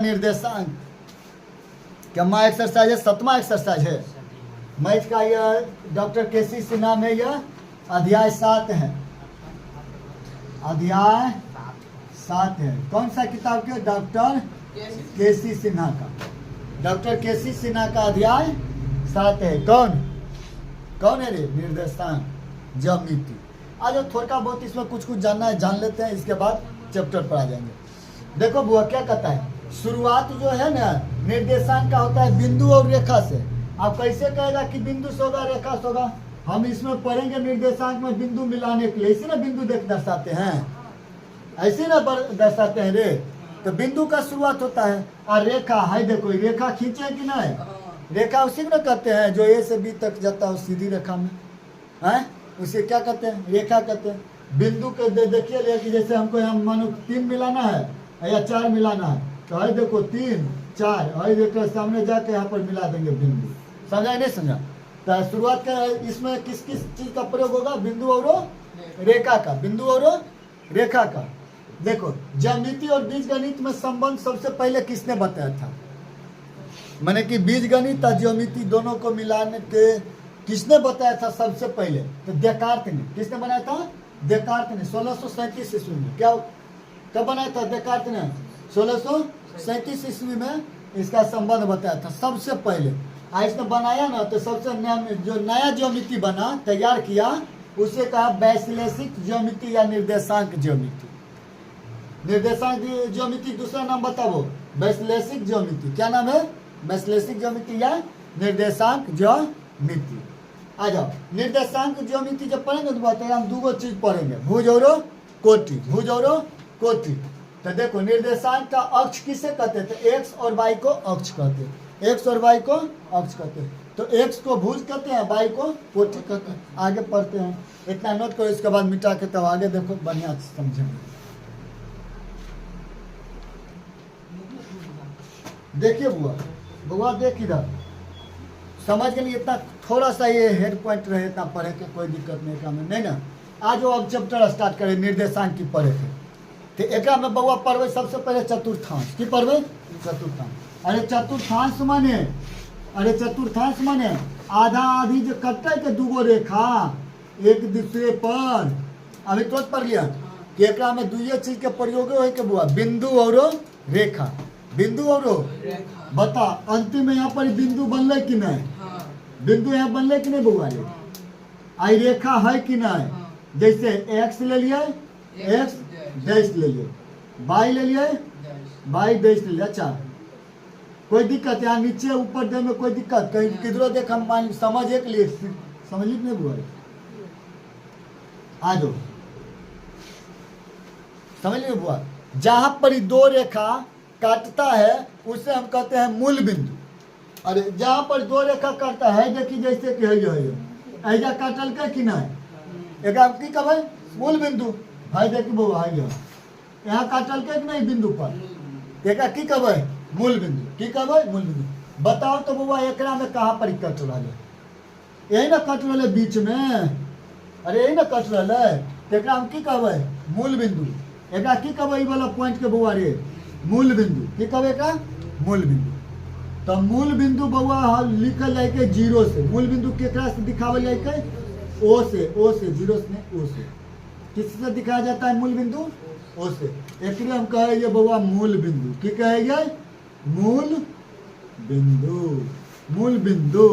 निर्देशांक क्या एक्सरसाइज है, 7वां एक्सरसाइज है मैथ का। यह डॉक्टर केसी सिन्हा में यह अध्याय 7 है, अध्याय 7 है। कौन सा किताब के? डॉक्टर केसी सिन्हा का, डॉक्टर केसी सिन्हा का अध्याय 7 है। कौन है रे? निर्देशांक ज्यामिति। आज थोड़ा बहुत इसमें कुछ जानना है, जान लेते हैं, इसके बाद चैप्टर पर आ जाएंगे। देखो बुआ क्या कहता है, शुरुआत जो है ना निर्देशांक का होता है बिंदु और रेखा से। आप कैसे कहेगा कि बिंदु से होगा रेखा से होगा? हम इसमें पढ़ेंगे निर्देशांक में बिंदु मिलाने के लिए, इसी ना बिंदु दर्शाते हैं, ऐसे ना दर्शाते हैं रे। तो बिंदु का शुरुआत होता है और रेखा है, देखो रेखा खींचे कि नहीं? रेखा उसी को कहते हैं जो ए से बी तक जाता है, सीधी रेखा में है, उसे क्या कहते हैं? रेखा कहते हैं। बिंदु के देखिए कि जैसे हमको यहाँ मानो 3 मिलाना है या 4 मिलाना है, तो है देखो 3 4 है, देखो सामने जाके यहाँ पर मिला देंगे बिंदु। समझा नहीं समझा? तो शुरुआत का इसमें किस किस चीज का प्रयोग होगा? बिंदु और रेखा का, बिंदु और रेखा का। देखो ज्यामिति और बीजगणित में संबंध सबसे पहले किसने बताया था? माने कि बीजगणित और ज्यामिति दोनों को मिलाने के किसने बताया था सबसे पहले? तो देकार्त ने। किसने बनाया था? देकार्त ने 1637 ईस्वी में। क्या कब बनाया था देकार्त ने? 1637 ईस्वी में इसका संबंध बताया था सबसे पहले। इसने बनाया ना, तो सबसे जो नया ज्यामिति बना, तैयार किया, उसे कहा वैश्लेषिक ज्यामिति या निर्देशांक ज्यामिति। निर्देशांक ज्यामिति दूसरा नाम बताओ, वैश्लेषिक ज्यामिति। क्या नाम है? वैश्लेषिक ज्यामिति या निर्देशांक ज्यामिति। आ जाओ, निर्देशांक ज्यामिति जब पढ़ेंगे तो बताइए, हम 2 चीज पढ़ेंगे, भुज और कोटि, भुज और कोटि। तो देखो निर्देशांक का अक्ष किसे कहते थे? एक्स और वाई को अक्ष कहते हैं, एक्स और वाई को अक्ष कहते हैं। तो एक्स को भुज कहते हैं, वाई को कोटि कहते हैं। आगे पढ़ते हैं, इतना नोट करो, इसके बाद मिटा के तब आगे देखो, बढ़िया समझेंगे। देखिए बुआ देख इधर, समझ गए? इतना थोड़ा सा ये हेड पॉइंट रहे, इतना पढ़े के कोई दिक्कत नहीं काम नहीं ना। आज वो अब चैप्टर स्टार्ट करें, निर्देशांक की पढ़े थे। तो एक में बउआ पढ़वे सबसे पहले चतुर्थांश की पढ़वे, चतुर्थांश। अरे चतुर्थांश माने, अरे चतुर्थांश माने आधा आधी जो कटे के 2 रेखा एक दूसरे पर। अभी तो पढ़ लिया कि एक में 2 चीज के प्रयोग है के बुआ, बिंदु और रेखा, बिंदु और बता अंतिम में यहाँ पर बिंदु बनले कि नहीं? बिंदु यहाँ बनले कि नहीं बुआ? आई रेखा है कि नहीं? जैसे एक्स ले लिए, एक्स डैश ले लिए, वाई ले लिए, वाई डैश ले लिया। अच्छा कोई दिक्कत यहाँ नीचे ऊपर दे में कोई दिक्कत? कहीं किधरों देख हम समझ एक लिए समझ ली नहीं बुआ? आ जाओ समझ ली बुआ। जहां पर 2 रेखा काटता है उसे हम कहते हैं मूल बिंदु। अरे जहां पर 2 रेखा काटता है, देखिए जैसे कि है ऐजा काटल के कि नहीं, एक की कहबै मूल बिंदु। भाई देखिए बउआ है यहाँ काटल के कि नहीं बिंदु पर, एक की कहबै मूल बिंदु। की कहबै? मूल बिंदु। बताओ तो बउआ एकरा में कहाँ पर कट रहा है? यही ना कट रहा है बीच में, अरे यही ना कट रहा है, तो एकरा हम की कहबै? मूल बिंदु। एकरा की कहबै वाला पॉइंट के बउआ रे? मूल बिंदु। की कहबै का? मूल बिंदु। तो मूल बिंदु बउआ लिखल जाए के 0 से। मूल बिंदु केकरा से दिखावल जाए के? ओ से, ओ से, 0 से नहीं, ओ से। किससे दिखाया जाता है मूल बिंदु? ओ से। एक हम कहेंगे बउआ मूल बिंदु। की कहेंगे? मूल बिंदु, मूल बिंदु।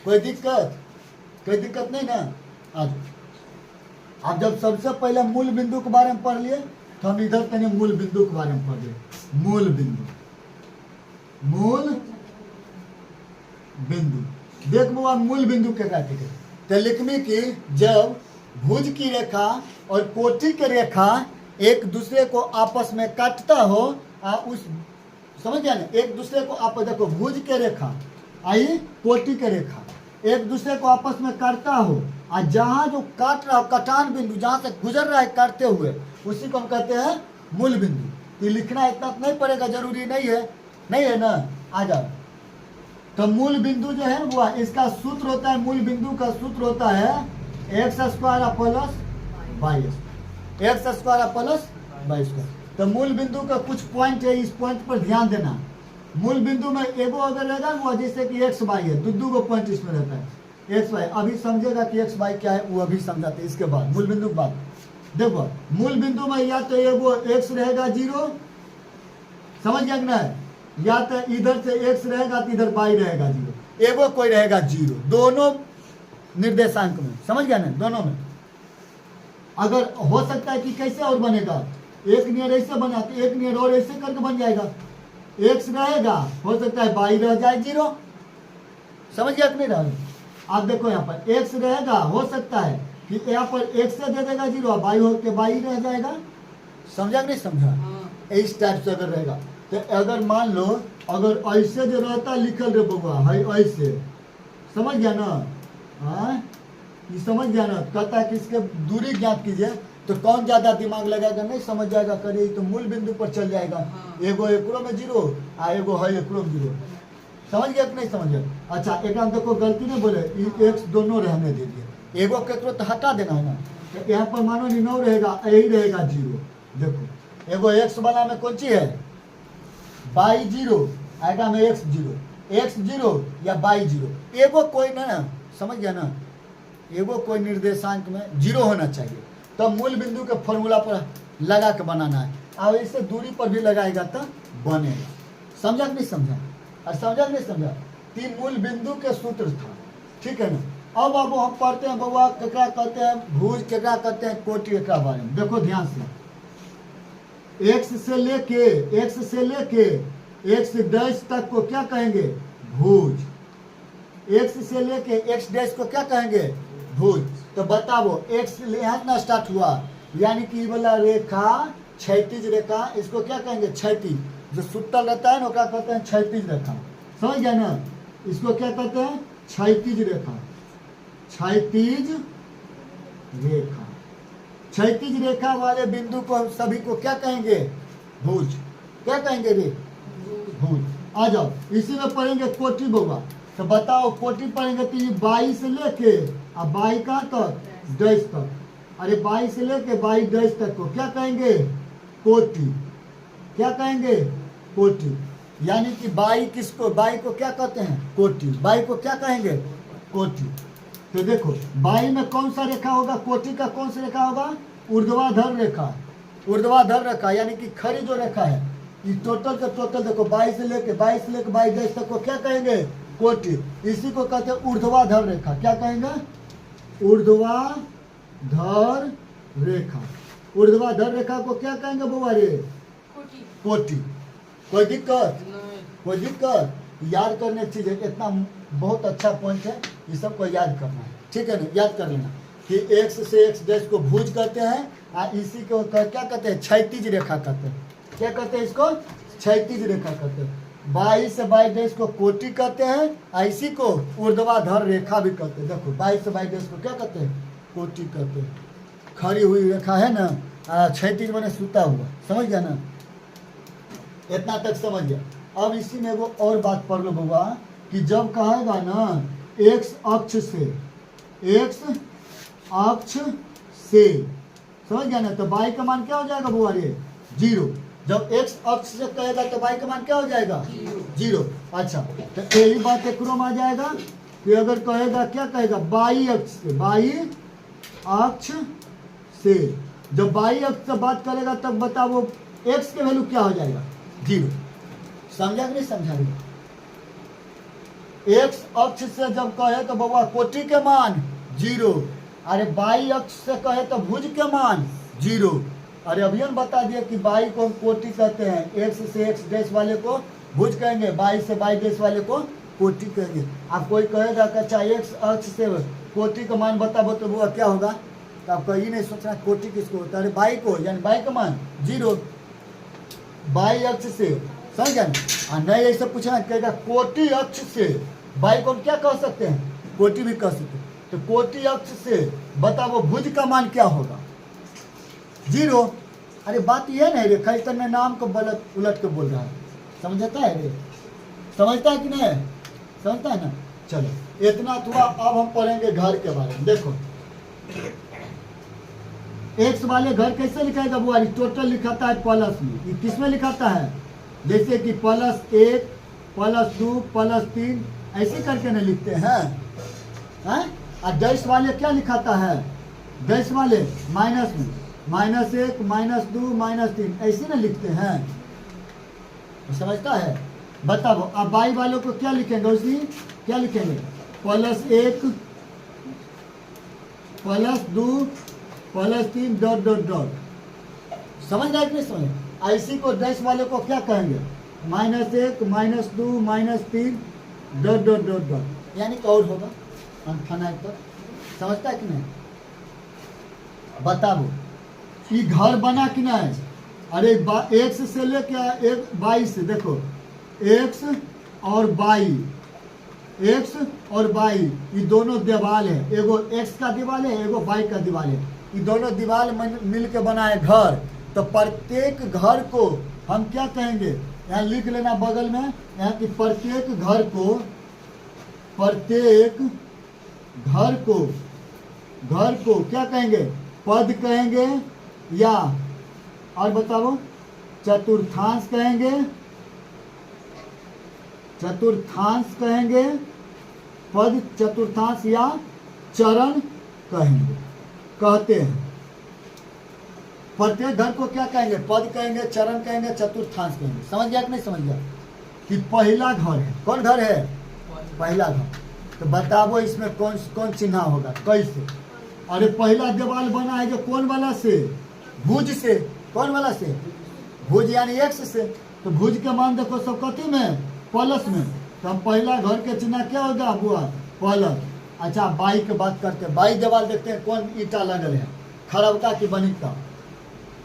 कोई दिक्कत? कोई दिक्कत नहीं ना? आज आप जब सबसे पहले मूल बिंदु के बारे में पढ़ लिए, तो हम इधर तनी मूल बिंदु के बारे में पढ़ लिए। मूल बिंदु, मूल बिंदु। देख बुआ मूल बिंदु के कहते हैं। तो लिखमी की जब भुज की रेखा और कोटि की रेखा एक दूसरे को आपस में काटता हो, उस समझ गया ना, एक दूसरे को आपस, देखो भुज के रेखा आई कोटि के रेखा एक दूसरे को आपस में काटता हो, और जहाँ जो काट रहा कटान बिंदु जहाँ से गुजर रहा है काटते हुए, उसी को हम कहते हैं मूल बिंदु। ये लिखना इतना नहीं पड़ेगा, जरूरी नहीं है, नहीं है ना? आ जाओ। तो मूल बिंदु जो है वो इसका सूत्र होता है, मूल बिंदु का सूत्र होता है x square plus y square, x square plus y square. तो मूल बिंदु का कुछ पॉइंट है, इस पॉइंट पर ध्यान देना। मूल बिंदु में एगो अगर रहेगा वो जैसे कि एक्स वाई है, दो गो पॉइंट इसमें रहता है एक्स वाई। अभी समझेगा कि एक्स वाई क्या है, वो अभी समझाते हैं। इसके बाद मूल बिंदु के बाद देखो, मूल बिंदु में या तो एगो एक्स रहेगा 0, समझ गया कि नहीं, या तो इधर से एक्स रहेगा तो इधर वाई रहेगा 0, एगो कोई रहेगा 0, दोनों निर्देशांक में, समझ गया ना, दोनों में। अगर हो सकता है कि कैसे और बनेगा, एक नियर ऐसे बना तो एक नियर और ऐसे करके बन जाएगा। एक्स रहेगा, हो सकता है वाई रह जाए 0, समझ गया कि नहीं रहा। आप देखो यहाँ पर एक्स रहेगा, हो सकता है कि यहाँ पर एक्स से दे देगा 0, वाई हो के वाई रह जाएगा, समझा कि नहीं समझा। इस टाइप से अगर रहेगा तो अगर मान लो अगर ऐसे जो रहता लिखल रे बबुआ है ऐसे, समझ गया ना, हाँ ये समझ गया ना। कहता है कि इसके दूरी ज्ञात कीजिए, तो कौन ज्यादा दिमाग लगाएगा, नहीं समझ जाएगा, करे तो मूल बिंदु पर चल जाएगा। एगो एकरो में 0 आ एगो है एकरो में 0, समझ गया कि नहीं समझ गया। अच्छा एक देखो गलती नहीं बोले, एक्स दोनों रहने दीजिए, एगो केकरो तो हटा देना है ना। तो यहाँ पर मानो 9 रहेगा, यही रहेगा 0। देखो एगो एक्स वाला में कौन चीज है, वाई 0, आएगा में एक्स 0, एक्स 0 या वाई 0, एगो कोई ना, समझ गया ना, एगो कोई निर्देशांक में 0 होना चाहिए। तो मूल बिंदु के फॉर्मूला पर लगा के बनाना है, और इससे दूरी पर भी लगाएगा तो बनेगा। समझा कि नहीं समझा, और समझा कि नहीं समझा। 3 मूल बिंदु के सूत्र था, ठीक है ना। अब हम पढ़ते हैं बबुआ, केकरा कहते हैं भुज, केकरा कहते हैं कोटि, एकरा बारे में देखो ध्यान से। एक्स से लेके एक्स डैश तक को क्या कहेंगे, भुज। एक्स से लेके एक्स डैश को क्या कहेंगे, भुज। तो बताओ एक्स यहाँ ना स्टार्ट हुआ, यानी कि वाला रेखा क्षैतिज रेखा, इसको क्या कहेंगे, क्षैतिज। जो सुतल रहता है ना क्या कहते हैं, क्षैतिज रेखा, समझ गया ना। इसको क्या कहते हैं, क्षैतिज रेखा, क्षैतिज रेखा। क्षैतिज रेखा वाले बिंदु को हम सभी को क्या कहेंगे, भुज। क्या कहेंगे रे, भुज। आ जाओ इसी में पढ़ेंगे कोटि बउआ। तो बताओ कोटि पढ़ेंगे तो ये 22 से लेके अब 22 कहाँ तक, डैश तक। अरे 22 से लेके 22 डैश तक को क्या कहेंगे, कोटि। क्या कहेंगे, कोटि। यानी कि 22 किसको, 22 को क्या कहते हैं, कोटि। 22 को क्या कहेंगे, कोटि। तो देखो 22 में कौन सा रेखा होगा, कोटि का कौन सा रेखा होगा, ऊर्ध्वाधर रेखा। ऊर्ध्वाधर रेखा यानी कि खड़ी जो रेखा है, ये टोटल का टोटल देखो 22 से लेके 22 डैश तक को क्या कहेंगे, कोटि। इसी को कहते हैं ऊर्ध्वाधर रेखा। क्या कहेंगे, ऊर्ध्वाधर रेखा। ऊर्ध्वाधर रेखा को क्या कहेंगे बुआ रे, कोटि। कोई दिक्कत, कोई दिक्कत। याद करने की चीज है, इतना बहुत अच्छा पॉइंट है, ये सबको याद करना है, ठीक है ना। याद कर लेना कि एक्स से एक्स डैश को भुज कहते हैं, और इसी को क्या कहते हैं, क्षैतिज रेखा कहते हैं। क्या कहते हैं इसको, क्षैतिज रेखा कहते हैं। 22 से 22 डैश को कोटि कहते हैं, और इसी को ऊर्ध्वाधर रेखा भी कहते हैं। देखो 22 से 22 डैश को क्या कहते हैं, कोटि कहते हैं। खड़ी हुई रेखा है ना, क्षैतिज माने सूता हुआ, समझ गया ना। इतना तक समझ गया। अब इसी में वो और बात पढ़ लो बउआ, कि जब कहेगा ना एक्स अक्ष से, एक्स अक्ष से, समझ गया ना, तो वाई का मान क्या हो जाएगा बुआ रे, 0। जब एक्स अक्ष से कहेगा तो वाई का मान क्या हो जाएगा, 0। अच्छा तो यही बात एकरो में आ जाएगा कि अगर कहेगा, क्या कहेगा, वाई अक्ष से, वाई अक्ष से। जब वाई अक्ष से बात करेगा तब बताओ एक्स के वैल्यू क्या हो जाएगा, 0। समझा कि नहीं समझा रही। एक्स अक्ष से जब कहे तो बबुआ कोटि के मान 0। अरे वाई अक्ष से कहे तो भुज के मान 0। अरे अभी हम बता दिए कि वाई को हम कोटि कहते हैं, एक्स से एक्स डैश वाले को भुज कहेंगे, वाई से वाई डैश वाले को कोटि कहेंगे। आप कोई कहेगा कि अच्छा एक्स अक्ष से कोटि का मान बताओ तो वो क्या होगा, तो आपका ये नहीं सोचना कोटि किसको होता है, अरे वाई को, यानी वाई का मान 0। वाई अक्ष से, समझ गया ना। नहीं ऐसे पूछना, कहेगा कोटि अक्ष से, वाई को हम क्या कह सकते हैं, कोटि भी कह सकते हैं। तो कोटि अक्ष से बताओ भुज का मान क्या होगा, 0। अरे बात ये नहीं रे, खैतर ने नाम को गलत उलट के बोल रहा है, समझता है रे, समझता है कि नहीं, समझता है ना। चलो इतना हुआ। अब हम पढ़ेंगे घर के बारे में। देखो एक्स वाले घर कैसे लिखाएगा बुआ? टोटल लिखाता है प्लस में। ये किस में लिखाता है? जैसे कि +1 +2 +3 ऐसे करके ना लिखते हैं, हैं? और डैश वाले क्या लिखाता है? डैश वाले माइनस में -1 -2 -3 ऐसे ना लिखते हैं। समझता है? बताओ अब बाई वालों को क्या लिखेंगे? उसी क्या लिखेंगे? +1 +2 +3 डॉट डॉट डॉट। समझ रहा है कि नहीं समझ? ऐसी को डैश वाले को क्या कहेंगे? -1 -2 -3 डॉट डॉट डॉट डॉट, यानी कि और होगा अनफाइनाइट तक। समझता है कि नहीं? बताओ ये घर बना कि नहीं? अरे एक्स से लेके एक बाई से, देखो एक्स और बाई, एक्स और बाई ये दोनों दीवाल है। एगो एक्स का दीवाल है, एगो बाई का दीवाल है। ये दोनों दीवाल मिल के बना है घर। तो प्रत्येक घर को हम क्या कहेंगे? यहाँ लिख लेना बगल में, यहाँ की प्रत्येक घर को, प्रत्येक घर को क्या कहेंगे? पद कहेंगे या और बताओ चतुर्थांश कहेंगे, चतुर्थांश कहेंगे, पद चतुर्थांश या चरण कहेंगे, कहते हैं। प्रत्येक घर को क्या कहेंगे? पद कहेंगे, चरण कहेंगे, चतुर्थांश कहेंगे। समझ गया कि नहीं समझ गया? कि पहला घर है, कौन घर है? पहला घर। तो बताओ इसमें कौन चिन्ह होगा? कैसे? अरे पहला दीवाल बना है जो कौन वाला से? भुज से। कौन वाला से? भुज यानी एक्स से। तो भुज के मान देखो सब कथी में? प्लस में। तो हम पहला घर के चिन्ह क्या होगा बुआ? प्लस। अच्छा बाई की बात करते हैं। बाई दीवाल देखते हैं कौन ईटा लगल है? खरबका की बनिका।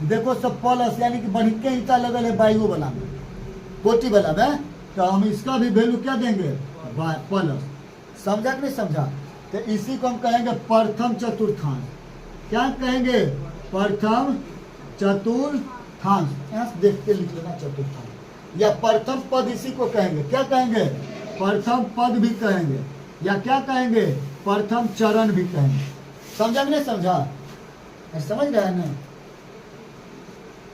देखो सब प्लस यानी कि बनिके ईटा लगल है बाईगो वाला में, कोटी वाला में। तो हम इसका भी वैल्यू क्या देंगे? प्लस। समझा कि नहीं समझा? तो इसी को हम कहेंगे प्रथम चतुर्थांश। क्या कहेंगे? प्रथम चतुर्थांश। यहाँ से देख के लिख लेना चतुर्थांश। या प्रथम पद इसी को कहेंगे। क्या कहेंगे? प्रथम पद भी कहेंगे, या क्या कहेंगे? प्रथम चरण भी कहेंगे। समझा कि नहीं समझा? समझ रहे हैं ना?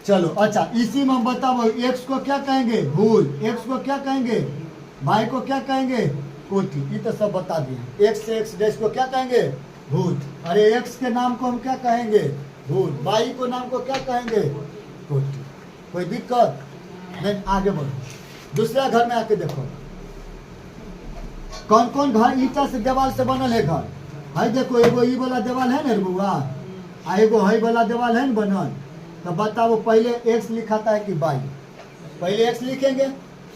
चलो अच्छा इसी में हम बताओ एक्स को क्या कहेंगे? भुज। एक्स को क्या कहेंगे? बाई को क्या कहेंगे? कोटि। ये तो सब बता दिए। एक्स से एक्स डैश को क्या कहेंगे? भुज। अरे एक्स के नाम को हम क्या कहेंगे? भुज। बाई को नाम को क्या कहेंगे? कोटि। कोई दिक्कत नहीं? आगे बढ़ो। दूसरा घर में आके देखो कौन कौन घर ईटा से दीवार से बनल है घर। है देखो एगो ई वाला दीवार है ना बुआ, आ एगो है वाला दीवार है ना बनल। तो बताओ पहले एक्स लिखाता है कि बाई? पहले एक्स लिखेंगे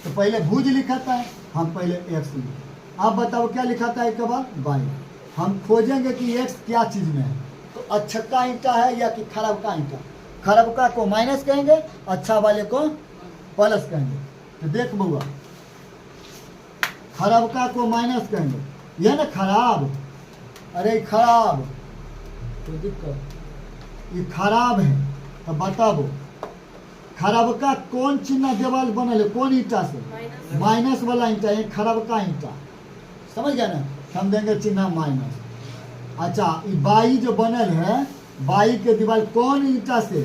तो पहले भुज लिखाता है, हम पहले एक्स लिखेंगे। आप बताओ क्या लिखाता है एक बार? बाई। हम खोजेंगे कि एक्स क्या चीज में है। तो अच्छा का ईंटा है या कि खराब का ईंटा? खराब का को माइनस कहेंगे, अच्छा वाले को प्लस कहेंगे। तो देख बउआ खराब का को माइनस कहेंगे, यह ना खराब। अरे खराब तो दिक्कत ये खराब है। तो बताओ खराब का कौन चिन्ह दीवार बनल है? कौन ईंटा से? माइनस वाला ईंटा, ये खराब का ईंटा। समझ गया ना? हम देंगे चिन्ह माइनस। अच्छा ये बाई जो बनल है, बाई के दीवार कौन ईंटा से?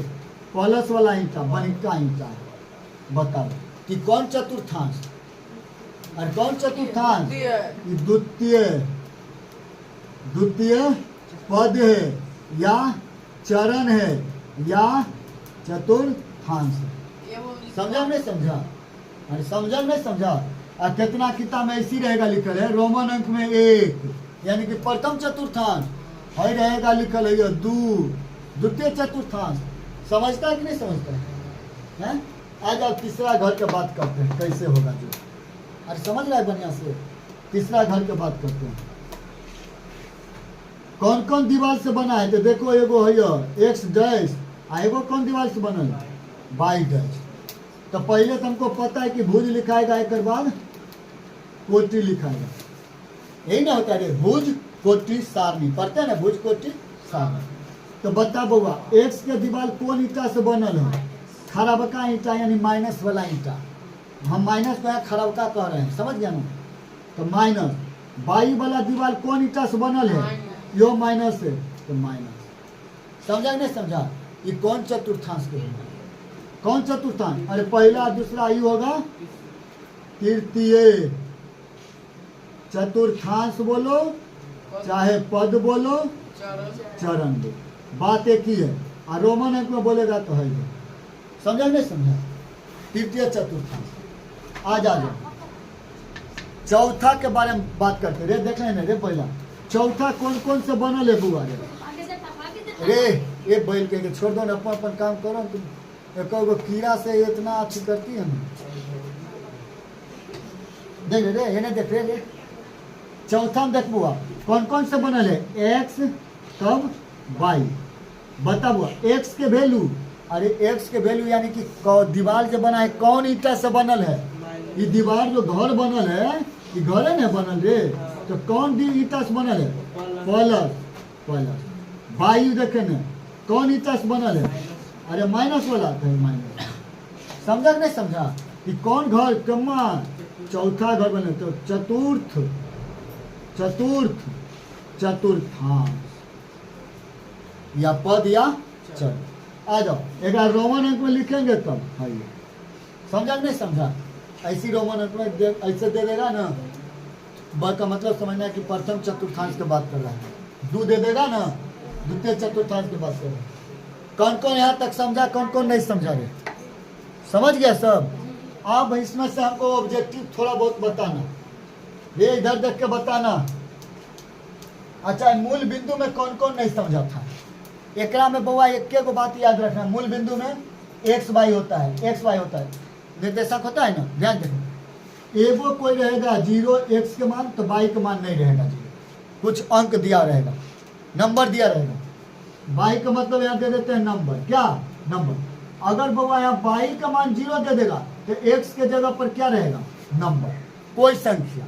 प्लस वाला ईंटा, बनिका ईंटा है। बताओ कि कौन चतुर्थांश? और कौन चतुर्थांश? द्वितीय, द्वितीय पद है या चरण है या चतुर्थांश है। समझा नहीं समझा? अरे समझा नहीं समझा? और कितना किताब में ऐसी रहेगा लिखल है रोमन अंक में 1 यानी कि प्रथम चतुर्थांश है रहेगा लिखल है 2 द्वितीय चतुर्थांश। समझता है कि नहीं समझता है? आज आप तीसरा घर के बात करते हैं कैसे होगा जो। अरे समझ रहा है बढ़िया से? तीसरा घर के बात करते हैं कौन कौन दीवार से बना है। तो देखो एगो है एक्स डैश, एगो कौन दीवार से बनल? By dash. तो पहले तो हमको पता है कि भुज लिखाएगा, एक बाद कोटि लिखाएगा। यही ना होता है भुज कोटि सारणी, पढ़ते हैं ना भुज कोटि सारणी। तो बता बउआ एक्स के दीवार कौन ईंटा से बनल है? खराबका ईंटा यानी माइनस वाला ईंटा। हम माइनस को यहाँ खराबका कह रहे हैं, समझ गया ना? तो माइनस। बाई वाला दीवार कौन ईंटा से बनल है? यो माइनस है तो माइनस। समझा कि नहीं समझा? ये कौन चतुर्थांश के होगा? कौन चतुर्थांश? अरे पहला दूसरा ये होगा तृतीय। चतुर्थांश बोलो चाहे पद बोलो चरण बोलो, बात एक ही है। और रोमन अंक में बोलेगा तो है। समझा नहीं समझा? तृतीय चतुर्थांश। आज आ जाओ चौथा के बारे में बात करते रे। देख रहे रे पहला चौथा कौन कौन से बनल है बुआ रे? ये बैल के छोड़ दो ना, अपन अपन काम करो। तुम एक कीड़ा से इतना अच्छी करती है ना। देख रे ये नहीं देख रहे। चौथा में देख बुआ कौन कौन से बनल है? एक्स तब वाई। बता बुआ एक्स के वैल्यू। अरे एक्स के वैल्यू यानी कि दीवार जो बना है कौन ईटा से बनल है? ये दीवार जो घर बनल है ये घर है ना बनल रे, तो कौन ईटा से बनल है? Plus plus. वायु देखे न कौन ईटा से बनल है? अरे माइनस वाला था माइनस। समझा नहीं समझा? कि कौन घर कम्मा चौथा घर बने तो चतुर्थ चतुर्थ चतुर्थांश या पद या चरण। आ जाओ एक रोमन अंक में लिखेंगे तब। हाँ ये समझा नहीं समझा? ऐसी रोमन अंक में ऐसे दे देगा ना, ब का मतलब समझना है कि प्रथम चतुर्थांश की बात कर रहा है। दो दे देगा ना, द्वितीय चतुर्थांश की बात कर रहा है। कौन कौन यहाँ तक समझा, कौन कौन नहीं समझा रे? समझ गया सब? आप इसमें से हमको ऑब्जेक्टिव थोड़ा बहुत बताना। ये इधर देख के बताना। अच्छा मूल बिंदु में कौन कौन नहीं समझा था? एकरा में बउआ एक को बात याद रखना, मूल बिंदु में एक्स वाई होता है। एक्स वाई होता है, निर्देशक होता है ना, ध्यान देखो। एगो कोई रहेगा जीरो एक्स के मान, तो वाई का मान नहीं रहेगा जीरो, कुछ अंक दिया रहेगा, नंबर दिया रहेगा। वाई का मतलब यहाँ दे देते हैं नंबर। क्या नंबर? अगर बउआ यहाँ वाई का मान जीरो दे देगा तो एक्स के जगह पर क्या रहेगा? नंबर, कोई संख्या।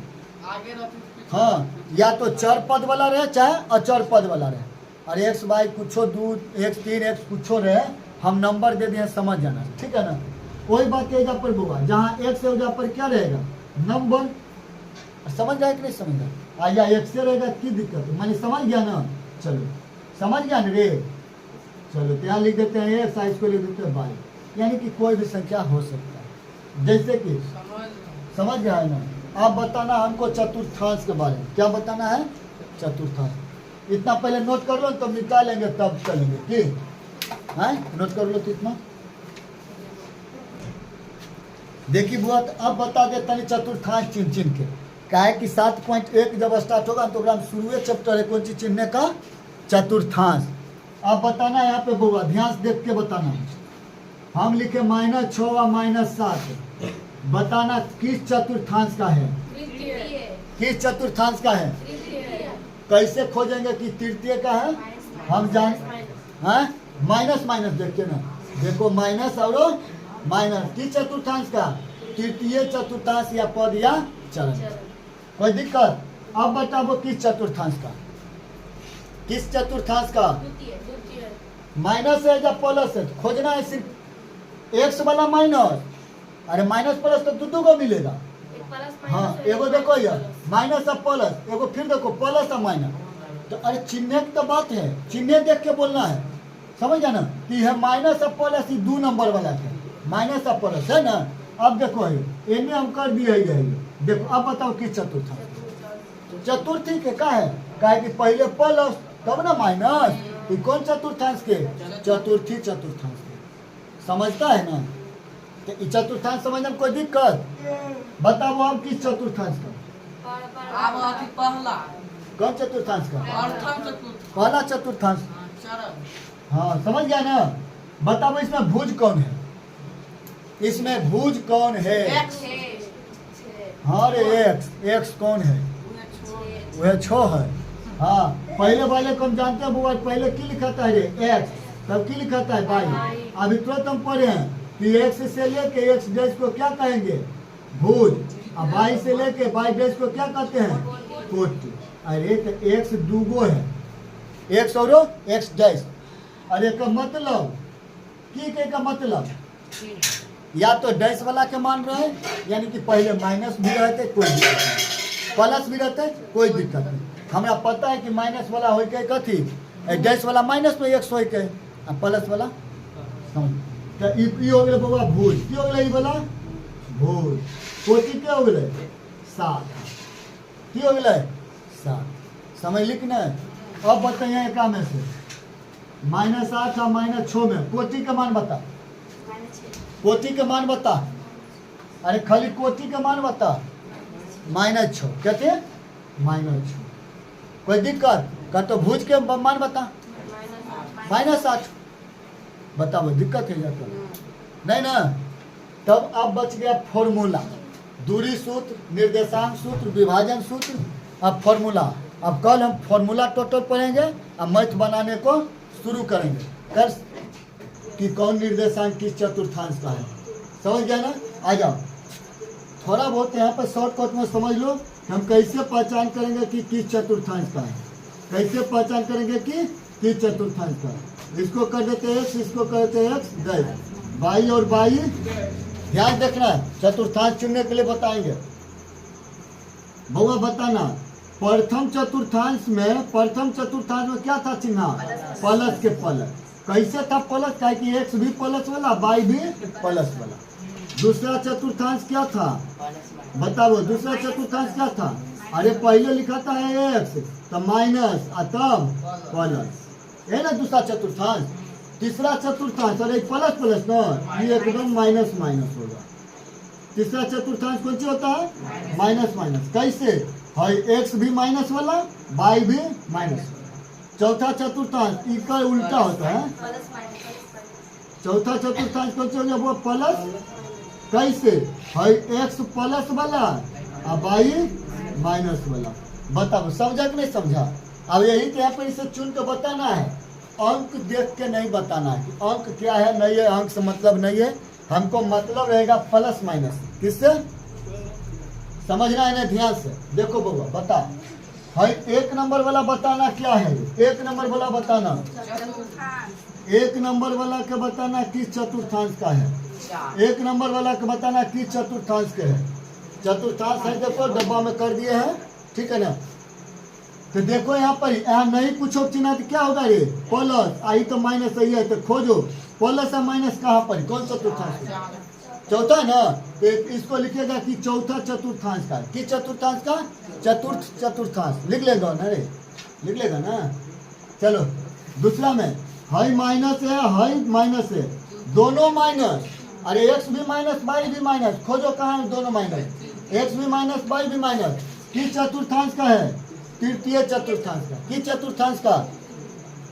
हाँ, या तो चर पद वाला रहे चाहे अचर पद वाला रहे। और एक्स वाई कुछो दो एक्स तीन एक्स कुछो रहे, हम नंबर दे दिए, समझ जाना, ठीक है ना? कोई बात एजा पर बुआ जहाँ एक्स है उजा पर क्या रहेगा? नंबर। समझ जाए कि नहीं समझ जाए? आया एक्स से रहेगा, की दिक्कत है? मैंने समझ गया ना? चलो समझ गया ना रे? चलो तो यहाँ लिख देते हैं एक्स, इसको लिख देते हैं वाई, यानी कि कोई भी संख्या हो सकता है। जैसे कि समझ गया है ना? आप बताना हमको चतुर्थांश के बारे में। क्या बताना है? चतुर्थांश। इतना पहले नोट कर लो, तब निकाल लेंगे, तब चलेंगे। ठीक है, नोट कर लो तो इतना। देखिए बुआ तो अब बता देता नहीं चतुर्थांश चिन्ह चिन्ह के। क्या है कि 7.1 जब स्टार्ट होगा तो शुरू चैप्टर है कौन सी चिन्ह का? चतुर्थांश। अब बताना यहाँ पे बुआ ध्यान से देख के बताना। हम लिखे -6 और -7। बताना किस चतुर्थांश का है? किस चतुर्थांश का है? कैसे खोजेंगे कि तृतीय का है? हम जान माइनस माइनस देखते ना, देखो माइनस और माइनस। किस चतुर्थांश का? तृतीय चतुर्थांश या पद या चरण। कोई दिक्कत? अब बताओ किस चतुर्थांश का? किस चतुर्थांश का? माइनस है या प्लस है? खोजना है सिर्फ एक्स वाला माइनस। अरे माइनस प्लस तो दो को मिलेगा। हाँ, एगो देखो यार माइनस और प्लस, एगो फिर देखो प्लस और माइनस। तो अरे चिन्ह की तो बात है, चिन्ह देख के बोलना है, समझ ना? कि है माइनस और प्लस, ये 2 नंबर वाला है, माइनस और प्लस है ना? अब देखो इन्हें हम कर दिए है। देखो अब बताओ किस चतुर्थांश? चतुर्थी के का है? का है कि पहले प्लस तब ना माइनस। ये कौन चतुर्थांश के? चतुर्थी चतुर्थांश के। समझता है ना? तो चतुर्थांश समझने में कोई दिक्कत? बताओ आप किस चतुर्थांश का? पहला कौन चतुर्थांश का? पहला चतुर्थांश। हाँ समझ गया ना? बताओ इसमें भुज कौन है? इसमें भुज कौन है? हाँ रे एक्स कौन है? वह 6 है। हाँ पहले वाले को हम जानते हैं बुआ, पहले की लिखा था रे? एक्स, तब की लिखा था वाई। अभी तुरंत हम पढ़े हैं कि एक्स से लेके एक्स डैश को क्या कहेंगे? भुज। अब वाई से लेके वाई डैश को क्या कहते हैं? कोटि। अरे तो एक्स दूगो है, एक्स और एक्स डैश। अरे का मतलब की के का मतलब या तो डैश वाला के मान रहे हैं, यानी कि पहले माइनस भी रहते कोई दिक्कत नहीं, प्लस भी रहते कोई दिक्कत नहीं। हमरा पता है कि माइनस वाला हो के कथी डैश वाला माइनस में 100 के आ प्लस वाला समझ तो ई हो गए बाबा भूल की हो गए ई वाला भूल कोटि के हो गए 7 की हो गए 7 समझ लिख ना। अब बताइए एक में से -8 और -6 में कोटि का मान बता कोटि का मान बता अरे खाली कोटि का मान बता -6 कहते -6 कोई दिक्कत का तो भुज के मान बता -8 बताओ दिक्कत है जाता नहीं ना। तब अब बच गया फॉर्मूला दूरी सूत्र निर्देशांक सूत्र विभाजन सूत्र। अब फॉर्मूला अब कल हम फॉर्मूला टोटल पढ़ेंगे और मैथ बनाने को शुरू करेंगे कर कि कौन निर्देशांक किस चतुर्थांश का है समझ गया ना। आ जाओ थोड़ा बहुत यहाँ पर शॉर्टकट में समझ लो हम कैसे पहचान करेंगे कि किस चतुर्थांश का है कैसे पहचान करेंगे कि किस चतुर्थांश का है। इसको कर देते x इसको कर देते x गए बाई और बाई ध्यान देखना चतुर्थांश चुनने के लिए बताएंगे बउआ बताना। प्रथम चतुर्थांश में क्या था चिन्ह प्लस के प्लस कैसे था प्लस क्या कि x भी प्लस वाला बाई भी प्लस वाला। दूसरा चतुर्थांश क्या था बताओ दूसरा चतुर्थांश क्या था अरे पहले लिखा था x तो माइनस तब प्लस है ना दूसरा चतुर्थांश। तीसरा चतुर्थांश अरे प्लस प्लस ना ये एकदम माइनस माइनस होगा। तीसरा चतुर्थांश कौन सी होता है माइनस माइनस कैसे है x भी माइनस वाला बाई भी माइनस वाला। चौथा चतुर्थांश इसका उल्टा होता है चौथा चतुर्थांश कौन सा हो गया वो प्लस कैसे है x प्लस वाला और बाई माइनस वाला। बताओ समझा कि नहीं समझा। अब यही तो यहाँ पर इसे चुन के बताना है अंक देख के नहीं बताना है कि अंक क्या है नहीं है अंक से मतलब नहीं है हमको मतलब रहेगा प्लस माइनस किससे समझना है ना ध्यान से। देखो बाबा बता है 1 नंबर वाला बताना क्या है 1 नंबर वाला बताना 1 नंबर वाला के बताना किस चतुर्थांश का है 1 नंबर वाला के बताना किस चतुर्थांश के है। चतुर्थांश है देखो डब्बा में कर दिए हैं ठीक है ना। तो देखो यहाँ पर यहाँ नहीं पूछो चिन्ह तो क्या होगा रे प्लस आई तो माइनस सही है तो खोजो प्लस और माइनस कहाँ पर कौन चतुर्थांश चौथा है ना तो इसको लिखेगा कि चौथा चतुर्थांश का किस चतुर्थांश का चतुर्थांश लिख लेगा ना रे लिख लेगा ना। चलो दूसरा में हाई माइनस है दोनों माइनस अरे x भी माइनस बाई भी माइनस खोजो कहाँ है दोनों माइनस x भी माइनस बाई भी माइनस किस चतुर्थांश का है तृतीय चतुर्थांश का किस चतुर्थांश का।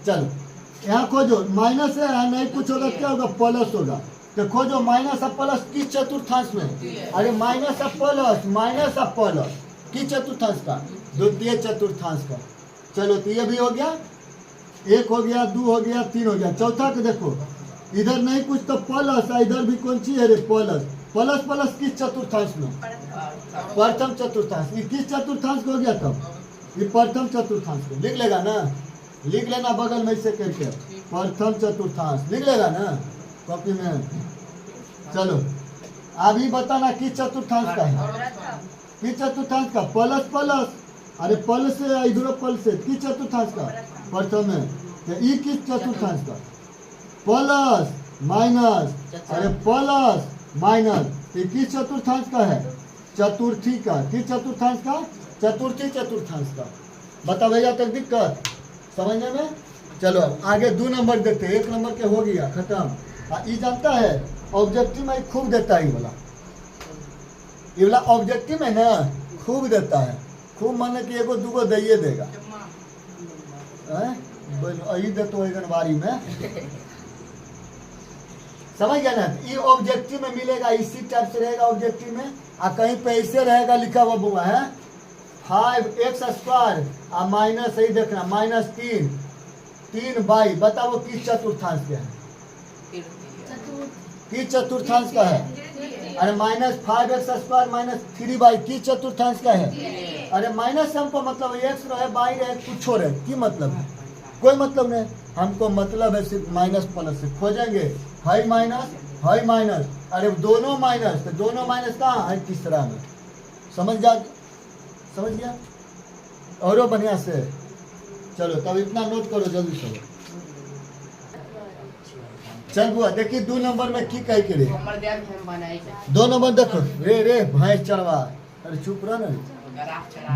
चलो यहाँ खोजो माइनस है यहाँ नहीं कुछ होगा क्या होगा प्लस होगा तो खोजो माइनस और प्लस किस चतुर्थांश में अरे माइनस और प्लस किस चतुर्थांश का द्वितीय चतुर्थांश का। चलो तो ये भी हो गया 1 हो गया 2 हो गया 3 हो गया। चौथा को देखो इधर नहीं कुछ तो प्लस इधर भी कौन सी है रे प्लस किस चतुर्थांश में प्रथम चतुर्थांश ये किस चतुर्थांश हो गया तब ये प्रथम चतुर्थांश को लिख लेगा ना लिख लेना बगल में से करके प्रथम चतुर्थांश लिख लेगा ना कॉपी में। चलो अभी बताना किस चतुर्थांश का है किस चतुर्थांश का प्लस अरे प्लस से इधर प्लस से किस चतुर्थांश का प्रथम है तो ये किस चतुर्थांश का प्लस माइनस अरे प्लस माइनस ये किस चतुर्थांश का है चतुर्थी का किस चतुर्थांश का चतुर्थी चतुर्थांश का। बता भैया तक दिक्कत समझने में। चलो आगे 2 नंबर देखते 1 नंबर के हो गया खत्म। ये जानता है ऑब्जेक्टिव में खूब देता है ये वाला ऑब्जेक्टिव में ना खूब देता है खूब माने कि एगो दूगो दइए देगा यही देते बारी में समझ गया ना। ये ऑब्जेक्टिव में मिलेगा इसी टाइप से रहेगा ऑब्जेक्टिव में और कहीं पे ऐसे रहेगा लिखा हुआ बुआ है 5x² और माइनस सही देखना -3 बाई बताओ किस चतुर्थांश के है किस चतुर्थांश का है अरे -5x² -3 बाई किस चतुर्थांश का है अरे माइनस हमको मतलब x रहे बाई रहे कुछ रहे की मतलब है कोई मतलब नहीं हमको मतलब है सिर्फ माइनस प्लस से खोजेंगे हाई माइनस अरे दोनों माइनस तो दोनों माइनस कहाँ है तीसरा में समझ गया और बढ़िया से। चलो तब इतना नोट करो जल्दी से। चल बुआ देखिए 2 नंबर में की कह के रे, 2 नंबर देखो रे रे भैंस चढ़वा, अरे चुप रह ना।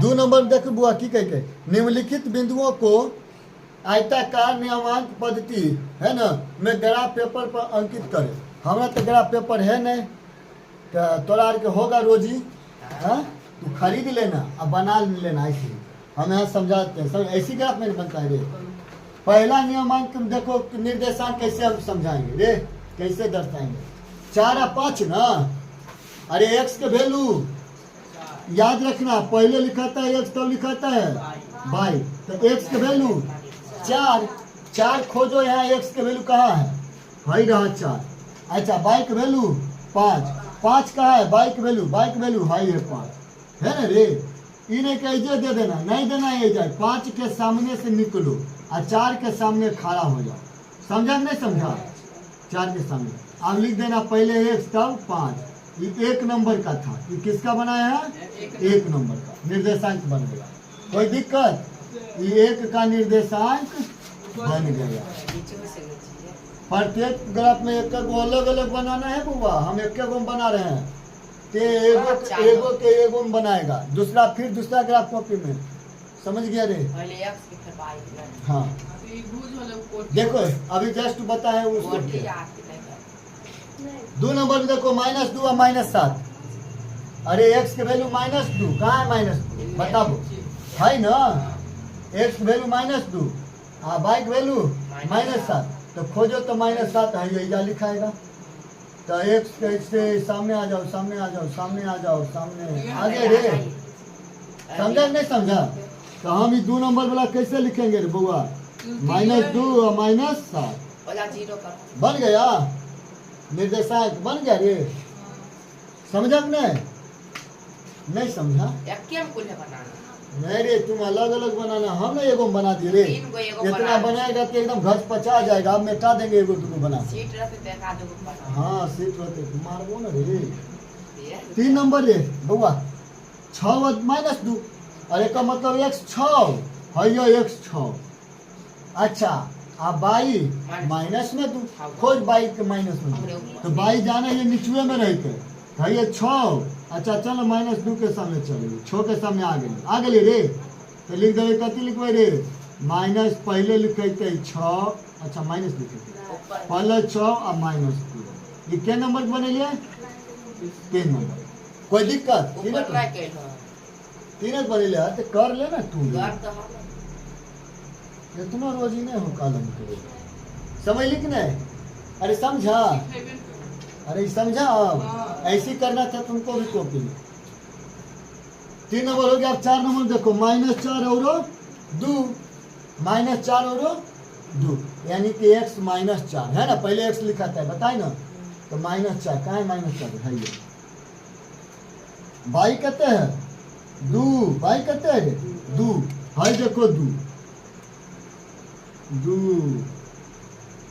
2 नंबर देखो बुआ की कह के, निम्नलिखित बिंदुओं को आयताकार नियमांक पद्धति है ना में ग्राफ पेपर पर अंकित करे। हमारा तो ग्राफ पेपर है नहीं, तो तोरा के होगा रोजी, हाँ तू खरीद लेना अब बना लेना। ऐसे हम यहाँ समझाते हैं, सब ऐसी ग्राफ में बनता है रे। पहला नियमांक देखो निर्देशांक कैसे हम समझाएंगे रे, कैसे दर्शाएंगे। 4 और 5 ना, अरे x के वैल्यू याद रखना, पहले लिखाता है x तब लिखाता है y, तो x के वैल्यू 4 खोजो। यहाँ x के वैल्यू कहाँ है, भाई रहा 4। अच्छा y के वैल्यू 5 कहाँ है, y के वैल्यू हाई है 5 है ना रे। इन्हें कैसे दे देना, नहीं देना ये जाए, 5 के सामने से निकलो और 4 के सामने खड़ा हो जाओ। समझा नहीं समझा, 4 के सामने अब लिख देना पहले 1 तब 5। ये 1 नंबर का था, ये किसका बनाया है, 1 नंबर का निर्देशांक बन गया। कोई दिक्कत, ये 1 का निर्देशांक बन गया। प्रत्येक ग्राफ में एक अलग अलग बनाना है बुआ, हम एक बना रहे हैं, एगो में बनाएगा, दूसरा फिर दूसरा ग्राफ कॉपी में। समझ गया रे, हाँ देखो अभी जस्ट बताए उसको। 2 नंबर में देखो -2 और -7। अरे x के वैल्यू -2 कहाँ है, -2 बताओ है ना, x के वैल्यू -2 और y के वैल्यू -7, तो खोजो तो -7 है, यही लिखाएगा। तो x से सामने आ जाओ, सामने आ जाओ, सामने आ जाओ, सामने आ गए रे। समझा नहीं समझा, तो हम ये 2 नंबर वाला कैसे लिखेंगे रे बुआ, -2 और -7 बन गया, निर्देशांक बन गया रे। समझा नहीं समझा, नहीं रे तुम अलग अलग बनाना, हम ना एगो बना दिए रे। इतना बनाएगा तो एकदम घस पचा जाएगा, अब मिटा देंगे एगो तुमको बना। हाँ सीट रहते मारबो ना रे। 3 नंबर रे बउआ 6 -2, अरे का मतलब x 6 है, ये x 6। अच्छा अब बाई माइनस में 2, खोज बाई के माइनस में 2, तो बाई जाना ये निचुए में रहते है, ये 6। अच्छा चलो -2 के सामने चलो, 6 के सामने आ गए रे, तो लिख देवे कथी लिखवे रे, माइनस पहले लिखते 6, अच्छा माइनस लिखे पहले 6 और -2। ये क्या नंबर बनेलिए, 3 नंबर। कोई दिक्कत 3 बनेले तो कर ले ना तू, इतना रोज ही नहीं हो कालम के, समझ लिख नहीं, अरे समझा, अरे समझा अब ऐसी करना था तुमको भी कॉपी में। 3 नंबर हो गया। अब 4 नंबर देखो, -4 और 2, -4 और 2 यानी कि x -4 है ना, पहले x लिखा था बताए ना, तो -4 कहाँ है, -4 है ये। बाई कहते हैं 2, बाई कहते हैं 2 है, देखो 2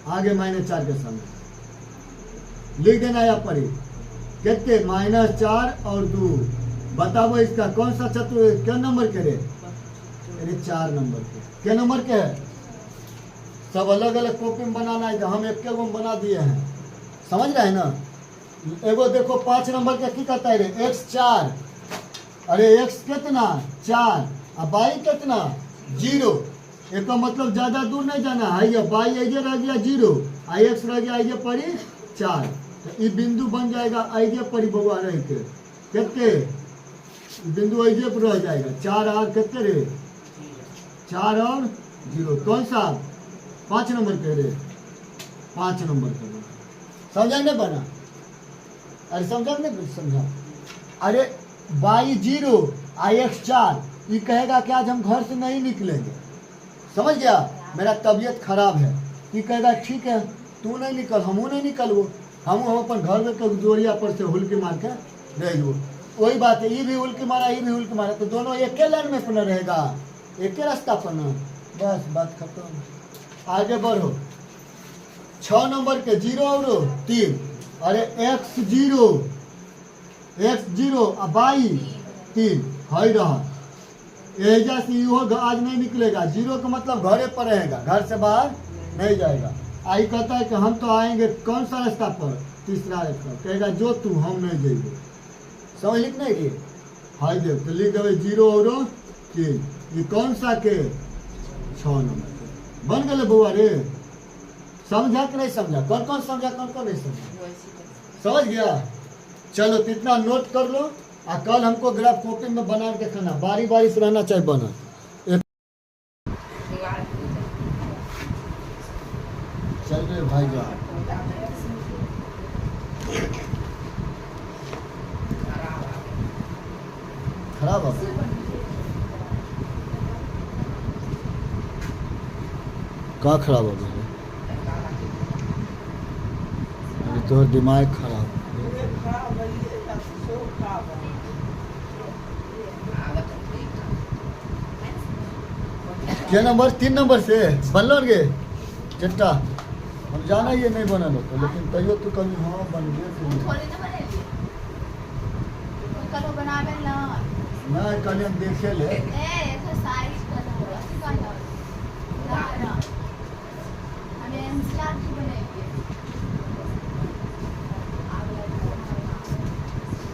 आगे -4 के सामने लिख देना यहाँ पर कितने, -4 और 2। बताओ इसका कौन सा चतुर्भुज क्या नंबर के रे, अरे 4 नंबर के। क्या नंबर के है, सब अलग अलग कॉपी में बनाना है, हम एक में बना दिए हैं। समझ रहे हैं ना। एगो देखो 5 नंबर का की कहता है रे, x 4, अरे x कितना 4 और y कितना 0। एक का मतलब ज्यादा दूर नहीं जाना है, ये y आइए रह गया 0 और x रह गया आइए पड़ी 4, तो ये बिंदु बन जाएगा आइए पड़ी बउआ रह के कितने, बिंदु आइए पर रह जाएगा 4 और कितने रे, 4 और 0। कौन सा 5 नंबर के रे, 5 नंबर का बना। समझा नहीं बना, अरे समझा नहीं समझा। अरे y 0 और x 4, ये कहेगा कि आज हम घर से नहीं निकलेंगे। समझ गया, मेरा तबीयत खराब है, ये कहेगा ठीक है तू नहीं निकल, हमू नहीं निकलबो, हम अपन घर में जोड़िया पर से हुल्की मार के रह जाओ। वही बात है, ये भी हुल्की मारा, ये भी हुल्की मारा, तो दोनों एक लाइन में अपना रहेगा, एक रास्ता पर ना, बस बात खत्म। आगे बढ़ो। 6 नंबर के 0 और 3, अरे x 0 और y 3 है रहा, एजा से यू आज नहीं निकलेगा, जीरो का मतलब घरे पर रहेगा, घर से बाहर नहीं जाएगा। आई कहता है कि हम तो आएंगे कौन सा रास्ता पर, तीसरा रास्ता, कहेगा जो तू हम नहीं जाएंगे। समझ लिख नहीं रही हाई देव तो लिख देवे जीरो और तीन, ये कौन सा के 6 नंबर के बन गए बउआ रे। समझा कि नहीं समझा, कौन कौन समझा कौन कौन नहीं समझा, समझ गया। चलो तो इतना नोट कर लो, और कल हमको ग्राफ कॉपी में बना के खाना, बारी बारी से रहना चाहिए बना। चल रहे भाई जान, खराब है कहाँ खराब हो गया, तो दिमाग खराब। क्या नंबर 3 नंबर से बनल गे चट्टा, हम जाना ये नहीं बनल हो तो, लेकिन तैयो तो कभी हाँ बन गए ना, कल हम देखे ले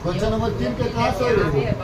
क्वेश्चन नंबर 3 के कहाँ से हो गए?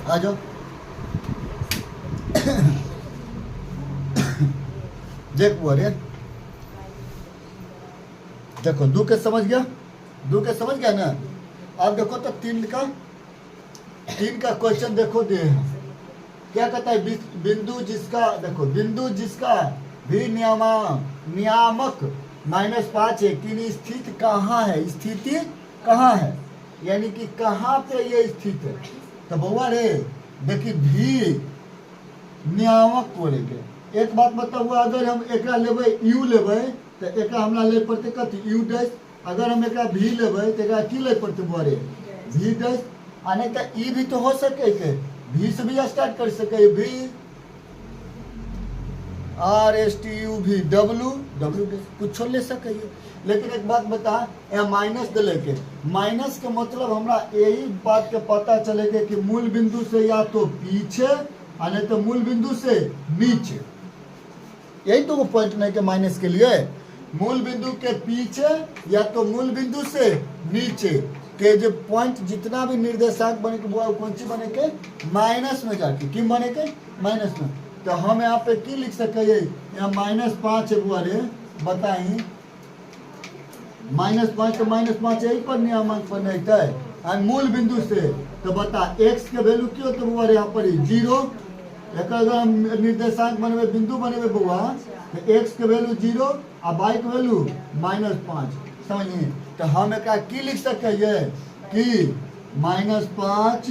आ जाओ देख वो अरे देखो दो के समझ गया, दो के समझ गया ना। अब देखो तो 3 का क्वेश्चन देखो दे क्या कहता है, बिंदु जिसका देखो बिंदु जिसका भी नियामक -5 है कि स्थित कहाँ है, स्थिति कहाँ है, यानी कि कहाँ पे ये स्थित है। तो बउआ रे देखिए भी नियामक बोलेंगे। एक बात बताओ, अगर हम एक लेबै यू लेबै तो एक हमरा ले पड़ते कथी यू डैश, अगर हम एक भी लेबै तो एक की ले पड़ते बोरे भी डैश, आ नहीं तो ई भी तो हो सके के भी से भी स्टार्ट कर सके, भी RSTU भी W डैश कुछ ले सके। लेकिन एक बात बता, माइनस दिले के माइनस के मतलब हमरा यही बात के पता चलेगा कि मूल बिंदु से या तो पीछे और नहीं तो मूल बिंदु से नीचे। यही तो वो पॉइंट नहीं के माइनस के लिए, मूल बिंदु के पीछे या तो मूल बिंदु से नीचे के जो पॉइंट जितना भी निर्देशांक बने के वो कौन सी बने के माइनस में जाके कि बने के माइनस में। तो हम यहाँ पे की लिख सके, यहाँ -5 है बुआरे बताई, -5 तो -5 यही पर नियामक पर नहीं है मूल बिंदु से। तो बता x के वैल्यू क्यों तो बुआरे यहाँ पर 0 एक निर्देशांक बनबे बिंदु बनबे बउआ तो x के वैल्यू 0 आ y के वैल्यू -5 समझिए। तो हम एक की लिख सकते हैं कि -5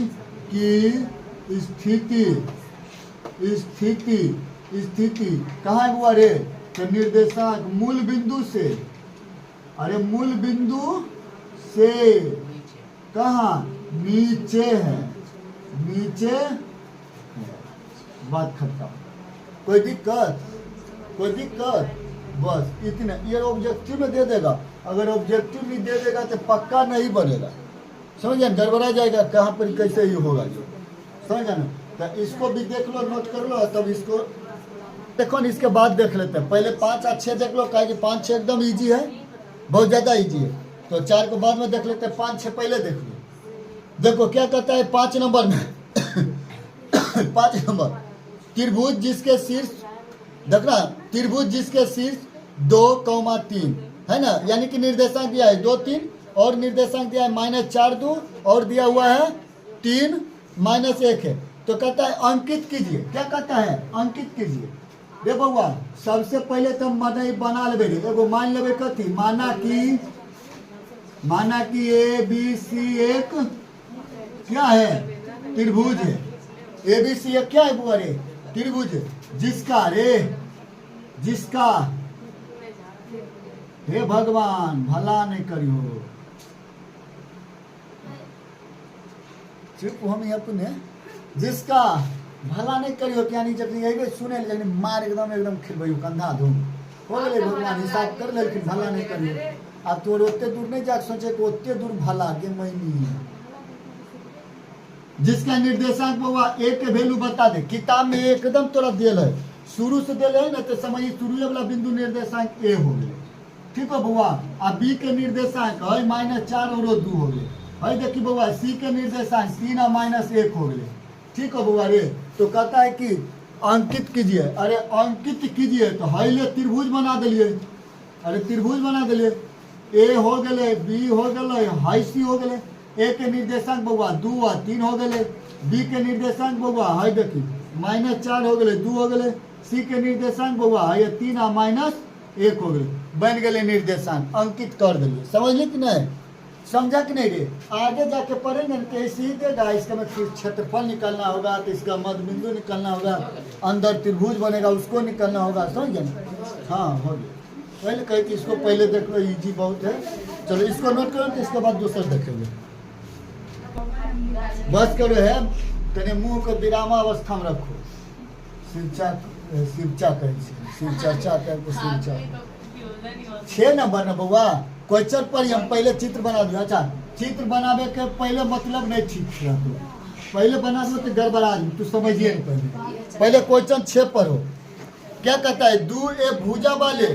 की स्थिति कहाँ है बुआ रे? तो निर्देशांक मूल बिंदु से, अरे मूल बिंदु से कहाँ? नीचे है, नीचे है। बात खत्म। कोई दिक्कत? कोई दिक्कत? बस इतना। ये ऑब्जेक्टिव में दे देगा, अगर ऑब्जेक्टिव नहीं दे देगा तो पक्का नहीं बनेगा, समझे? गड़बड़ा जाएगा कहाँ पर कैसे ही होगा जो, समझे ना? तो इसको भी देख लो, नोट कर लो, तब इसको देखो। इसके बाद देख लेते हैं, पहले 5 और 6 देख लो, कहा कि 5 6 एकदम ईजी है, बहुत ज़्यादा ईजी है। तो 4 को बाद में देख लेते हैं, 5 6 पहले देख लो। देखो क्या कहता है 5 नंबर में 5 नंबर, त्रिभुज जिसके शीर्ष, देखना, त्रिभुज जिसके शीर्ष 2,3 है ना, यानी कि निर्देशांक दिया है 2 3 और निर्देशांक दिया है -4 2 और दिया हुआ है 3 -1 है। तो कहता है अंकित कीजिए। क्या कहता है? अंकित कीजिए। रे बउआ सबसे पहले तो मन बना लेबे, एगो मान लेबे कथी, माना कि ABC एक क्या है? त्रिभुज है। ABC एक क्या है बुआ रे? त्रिभुज है। जिसका हे भगवान भला नहीं करियो, चुप हम यहाँ पुण्य, जिसका भला नहीं करियो, यानी जब यही सुने लेकिन मार एकदम खिलबई कंधा धूम हो गए। भगवान हिसाब कर ले, लेकिन भला नहीं करियो। अब तो ओते दूर नहीं जा सोचे कि ओते दूर भला के मैनी, जिसका निर्देशांक बाबा ए के वैल्यू बता दे। किताब में एकदम तोरा दिल है, शुरू से दिल है ना, तो समझिए शुरू वाला बिंदु निर्देशांक ए हो गए, ठीक है बउआ। आ बी के निर्देशांक है -4 और 2 हो गए, है देखिए बउआ। सी के निर्देशांक 3 और -1 हो गए, ठीक है बउआ रे। तो कहता है कि अंकित कीजिए। अरे अंकित कीजिए तो हाईले त्रिभुज बना दिलिए, अरे त्रिभुज बना दिलिए। ए हो गए, बी हो गए, हाई सी हो गए। ए के निर्देशांक बउआ 2 और 3 हो गए, बी के निर्देशांक बउआ हाई देखी -4 हो गए, 2 हो गए। सी के निर्देशांक बउआ हाई 3 और -1 हो गए, बन गए निर्देशांक, अंकित कर दिलिए। समझ कि नहीं? समझा कि नहीं रे? आगे जाके पढ़ेंगे ना कैसे ही देगा। इसका में क्षेत्रफल निकलना होगा, तो इसका मध्य बिंदु निकलना होगा, अंदर त्रिभुज बनेगा उसको निकलना होगा, समझे ना? हाँ हो गया। पहले कहे कि इसको पहले देख लो, इजी बहुत है। चलो इसको नोट करो, तो इसके बाद दूसरा देखेंगे। बस करो है, तेरे मुंह को विरामावस्था में रखो। शिवचा कहे, शिवचर्चा करके शिवचा 6 नंबर न बउआ। क्वेश्चन पर हम पहले चित्र बना दिया। अच्छा, चित्र बनावे के पहले मतलब नहीं ठीक है, तो पहले बना दो तो गड़बड़ा, तू समझिए ना। पहले क्वेश्चन 6 पर हो, क्या कहता है? 2A भुजा वाले,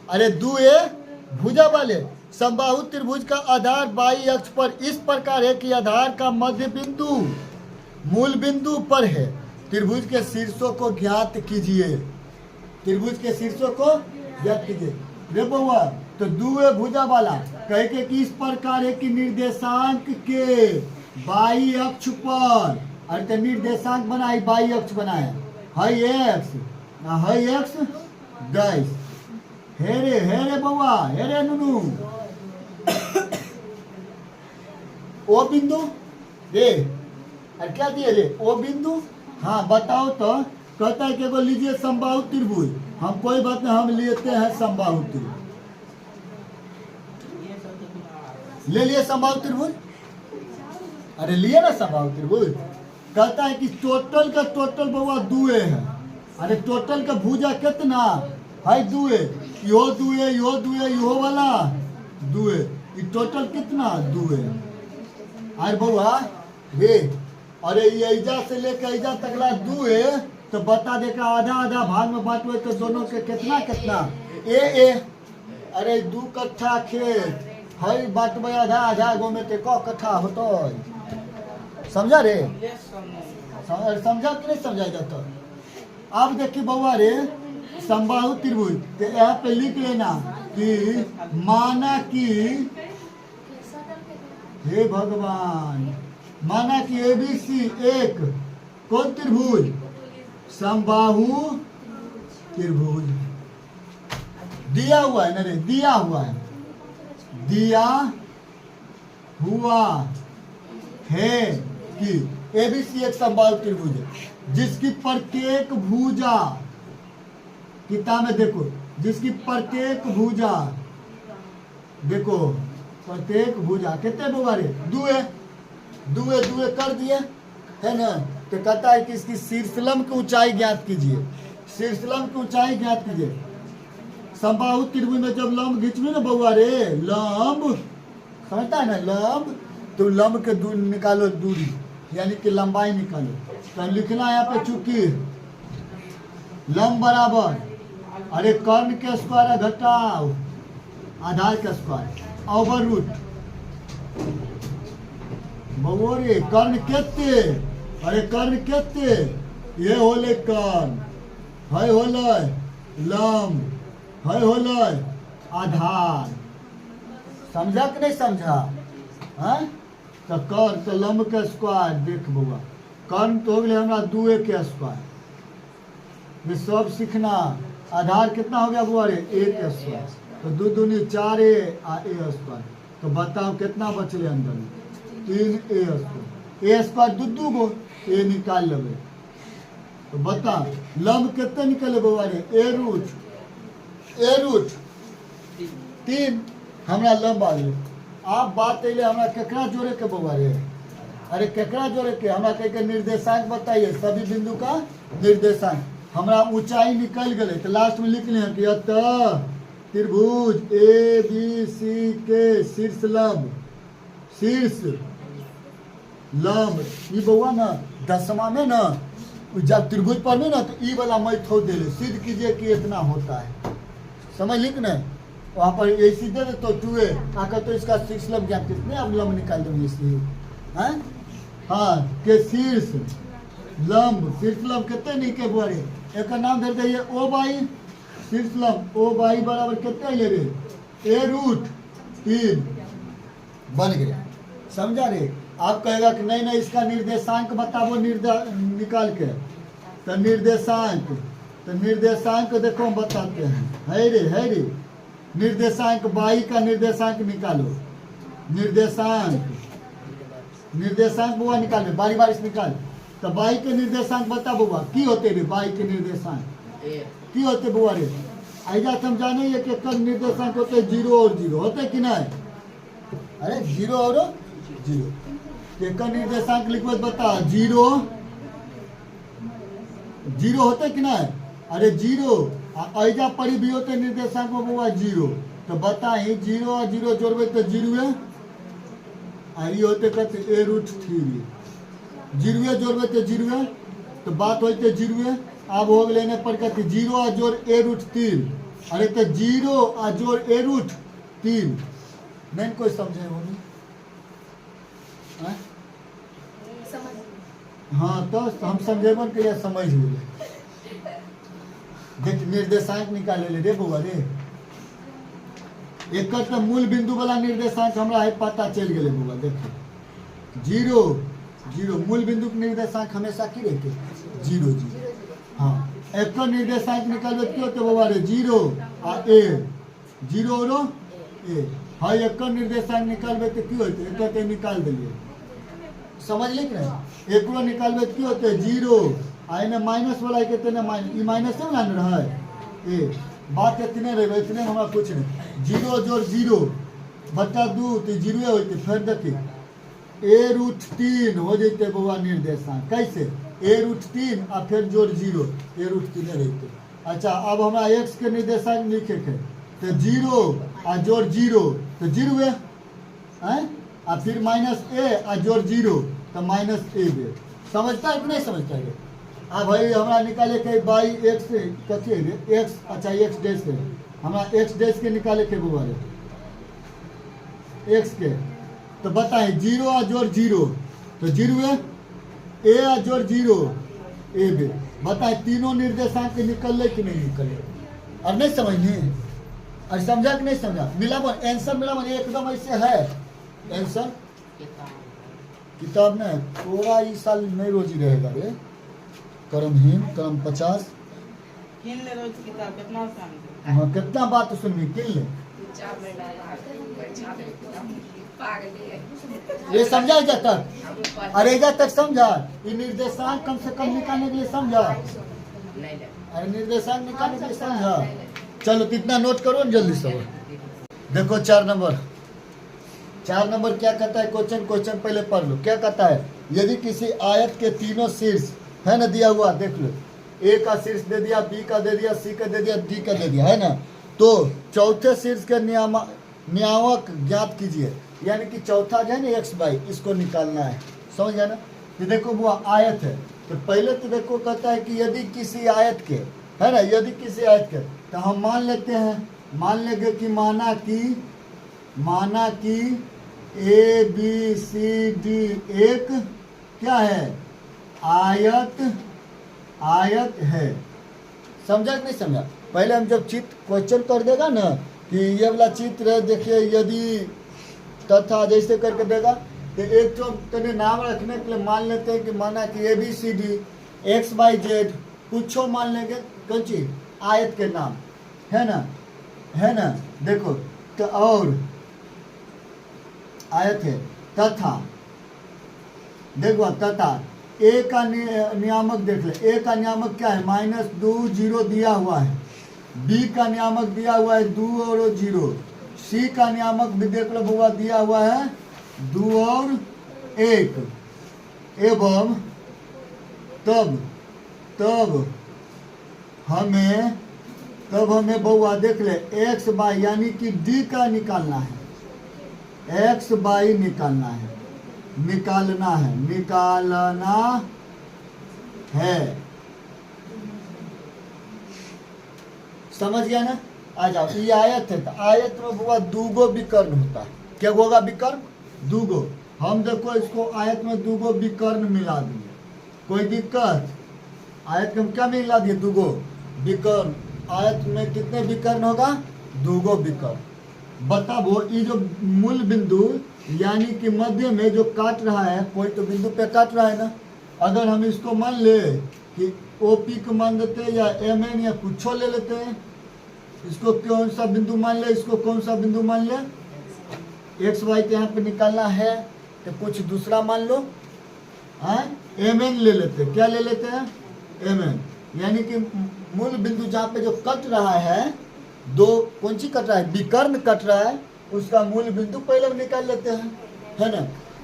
अरे 2A भुजा वाले समबाहु त्रिभुज का आधार बाई अक्ष पर इस प्रकार है कि आधार का मध्य बिंदु मूल बिंदु पर है। त्रिभुज के शीर्षों को ज्ञात कीजिए। त्रिभुज के शीर्षों को ज्ञात कीजिए। रे बउआ तो 2A भुजा वाला कहे के कि इस प्रकार है कि निर्देशांक के बाई अक्ष पर, अरे तो निर्देशांक बनाए बाई अक्ष बनाए, हाई एक्स गैस, हे रे बउआ, हे रे नुनू। ओ बिंदु रे, अरे क्या दिए रे? ओ बिंदु। हाँ बताओ तो। कहता है कि एगो लीजिए समबाहु त्रिभुज। हम कोई बात नहीं, हम लेते हैं समबाहु त्रिभुज। ले लिए समबाहु त्रिभुज, अरे लिए ना समबाहु त्रिभुज। कहता है कि टोटल का टोटल बउआ 2A है। अरे टोटल का भुजा कितना है? 2A, यो 2A, यो 2A, यो वाला 2A, ये टोटल कितना 2A। अरे बउआ रे, अरे ये ऐजा से लेकर ऐजा तकला 2A, तो बता दे का आधा आधा भाग में बांटवे तो दोनों के कितना ए। अरे 2 कट्ठा खेत है, बांटवे आधा आधा गो में, 1 कट्ठा होतो। समझा रे? समझा कि नहीं समझा जाता? अब देखिए बउआ रे, समबाहु त्रिभुज तो यहाँ पे लिख लेना कि माना कि, हे भगवान, माना कि ABC एक कौन त्रिभुज? समबाहु त्रिभुज। दिया हुआ है ना रे, दिया हुआ है, दिया हुआ है कि एबीसी एक समबाहु त्रिभुज है जिसकी प्रत्येक भुजा, किताब में देखो, जिसकी प्रत्येक भुजा, देखो प्रत्येक भुजा कितने बुआरे, दुए दुए दुए कर दिए है ना। तो कहता है कि इसकी शीर्षलंब की ऊंचाई ज्ञात कीजिए, शीर्षलंब की ऊंचाई ज्ञात कीजिए। समबाहु त्रिभुज में जब लंब खींचबे ना बउआ रे, लंब समझता है ना, लंब तो लंब के दूर निकालो, दूरी यानी कि लंबाई निकालो। तो लिखना है यहाँ पे, चूंकि लंब बराबर, अरे कर्ण के स्क्वायर घटाओ आधार का स्क्वायर ओवर रूट, बउआ रे कर्ण केते, अरे कर्ण केते, ये होले कर्ण, है होले लंब, है होले आधार। समझा कि नहीं समझा? हाँ तो कर्ण तो लंब के स्क्वायर, देख बउआ कर्ण तो हो गए हमरा 2a के स्क्वायर, ये सब सीखना। आधार कितना हो गया बुआ रे, a के स्क्वायर, तो 2 दूनी 4a आ a स्क्वायर। तो बताओ कितना बचले अंदर में, 3a स्क्वायर, a स्क्वायर दू गो a निकाल लेबे। तो बता लंब कितने निकले बउआ रे, a रूट 3 हमरा लंब आ गए। आप बात अले हमरा केकरा जोड़े के बउआ रे, अरे केकरा जोड़े के, हमरा कह के निर्देशांक बताइए, सभी बिंदु का निर्देशांक। हमरा ऊंचाई निकल गए तो लास्ट में लिख लिया कि अतः त्रिभुज ए बी सी के शीर्ष लंब, शीर्ष लंब ई बउआ ना 10वां में ना जब त्रिभुज पर में ना तो ई वाला मैं थोड़ दे, सिद्ध कीजिए कि इतना होता है, समझ लिख ना वहाँ पर ऐसी दे तो 2a आकर तो इसका शीर्ष लंब ज्ञात कितने, अब लंब निकाल देंगे इसलिए। हाँ हाँ के शीर्ष लंब, शीर्ष लंब कितने नहीं के बुआरे, एक का नाम धर दिए ओ बाई, शीर्ष लंब ओ बाई बराबर कितने ले रहे, a रूट 3 बन गया। समझा रे? आप कहेगा कि नहीं नहीं इसका निर्देशांक बताओ, निकाल के, तो निर्देशांक देखो हम बताते हैं, है रे निर्देशांक बाई का निर्देशांक निकालो, निर्देशांक बुआ निकाल, बारी बारी से निकाल। तो बाई के निर्देशांक बता बुआ की होते रे, बाई के निर्देशांक की होते बुआ रे, ऐजा हम जाने ये कि कल निर्देशांक होते 0 और 0 होते कि नहीं, अरे 0 और 0 के निर्देशांक लिखो बता, 0 होते कि नहीं, अरे 0 ऐजा परी भी होते निर्देशांक में बुआ 0। तो बताई 0 और 0 जोड़बे तो 0 है, आई होते कहते a रूट 3, 0 जोड़बे तो 0 है, तो बात होते 0 है। अब हो लेने पर कहते 0 और जोड़ a रूट 3, अरे तो 0 और जोड़ a रूट 3 नहीं कोई समझे हो नहीं? हाँ तो हम समझेबन के लिए समझ लिए, देख निर्देशांक निकाले ले रे बउआ रे, एक तो मूल बिंदु वाला निर्देशांक हमरा है पता चल गए बउआ, देखो 0 मूल बिंदु के निर्देशांक हमेशा की रहते 0 हाँ, एक निर्देशांक निकालबे क्यों तो बउआ रे 0 आ a, 0 और a, हाँ एक निर्देशांक निकालबे तो क्यों होते, एक निकाल दिए, समझ लिख रहे, एक निकालबे क्यों होते 0 आई ने माइनस वाला के तेने माइनस है ना रहा है ए, बात इतने रहे इतने हमारा कुछ नहीं, 0 जोड़ 0 बटा 2 तो 0 होते, फिर देखिए a रूट 3 हो जाते बउआ निर्देशांक, कैसे a रूट 3 और फिर जोड़ 0 a रूट 3 रहते। अच्छा अब हमारा x के निर्देशांक लिखे के तो 0 और जोड़ 0 तो 0 है, और फिर माइनस a और जोड़ 0 तो माइनस a है। समझता है कि नहीं समझता है? हाँ भाई हमारा निकाले के बाई एक्स कथी एक्स, अच्छा एक्स डैश के हमारा एक्स डैश के निकाले के बुआ एक्स के, तो बताए 0 और जोड़ 0 तो 0 है, a और जोड़ 0 a बे, बताए तीनों निर्देशांक निकल कि नहीं निकले, और नहीं समझनी, और समझा कि नहीं समझा? मिला मन आंसर मिला मन एकदम ऐसे है आंसर, किताब में थोड़ा इस साल नहीं रोजी रहेगा रे, कर्महीन कर्म 50। किन ले रोज किताब कितना आसान है। हाँ कितना बात सुनबी किन ले ये समझा जा तक अरे जा तक समझा ये निर्देशांक कम से कम निकालने के लिए समझा अरे निर्देशांक निकालने के लिए समझा। चलो कितना नोट करो जल्दी से। देखो 4 नंबर क्या कहता है क्वेश्चन पहले पढ़ लो। क्या कहता है यदि किसी आयत के तीनों शीर्ष है ना दिया हुआ देख लो ए का शीर्ष दे दिया बी का दे दिया सी का दे दिया डी का दे दिया है ना तो चौथे शीर्ष के नियामक ज्ञात कीजिए यानी कि चौथा जो है ना एक्स वाई इसको निकालना है। समझ गया ना। तो देखो वो आयत है तो पहले तो देखो कहता है कि यदि किसी आयत के है ना यदि किसी आयत के तो हम मान लेते हैं मान लेंगे कि माना कि ए बी सी डी एक क्या है आयत है। समझा कि नहीं समझा। पहले हम जब चित्र क्वेश्चन कर देगा ना कि ये वाला चित्र है देखिए यदि तथा जैसे करके देगा तो एक तो तेने नाम रखने के लिए मान लेते हैं कि माना कि a b c d x y z कुछ मान लेंगे कौन चीज आयत के नाम है ना देखो तो और आयत है तथा देखो तथा ए का नियामक देख ले ए का नियामक क्या है -2 0 दिया हुआ है बी का नियामक दिया हुआ है 2 और 0 सी का नियामक भी देख लो बुआ दिया हुआ है 2 और 1 एवं तब हमें बउआ देख ले एक्स बाई यानी कि डी का निकालना है एक्स बाई निकालना है। समझ गया ना। आ जाओ ये आयत है तो आयत में बुआ दूगो विकर्ण होता है। क्या होगा विकर्ण दूगो। हम देखो इसको आयत में दूगो विकर्ण मिला दिए कोई दिक्कत। आयत में क्या मिला दिए दूगो विकर्ण। आयत में कितने विकर्ण होगा दूगो विकर्ण। बताओ ये जो मूल बिंदु यानी कि मध्य में जो काट रहा है कोई तो बिंदु पे काट रहा है ना। अगर हम इसको मान ले कि ओपी को मान देते या एम एन या कुछ ले लेते हैं इसको कौन सा बिंदु मान ले इसको कौन सा बिंदु मान ले एक्स वाई के यहाँ पे निकालना है तो कुछ दूसरा मान लो एम एन ले लेते क्या ले लेते हैं एम एन यानी कि मूल बिंदु जहाँ पे जो कट रहा है दो कौन सी कट रहा है विकर्ण कट रहा है उसका मूल बिंदु पहले निकाल लेते हैं है ना।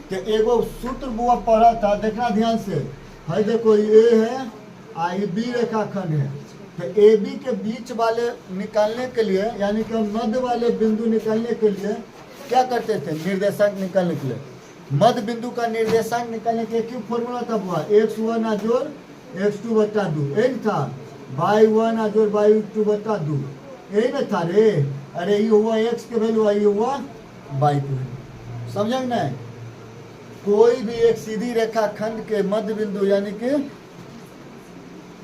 तो एगो सूत्र बुआ पढ़ा था देखना ध्यान से है देखो ये है आई बी रेखाखंड है तो ए बी के बीच वाले निकालने के लिए यानी कि मध्य वाले बिंदु निकालने के लिए क्या करते थे निर्देशांक निकालने के लिए मध्य बिंदु का निर्देशांक निकालने के लिए क्यों फॉर्मूला था बुआ x1 जोड़ x2 बटा 2 यही था y1 जोड़ y2 बटा 2 यही ना था रे। अरे ये हुआ x के वैल्यू ये हुआ y के वैल्यू। समझ ना कोई भी एक सीधी रेखा खंड के मध्य बिंदु यानी कि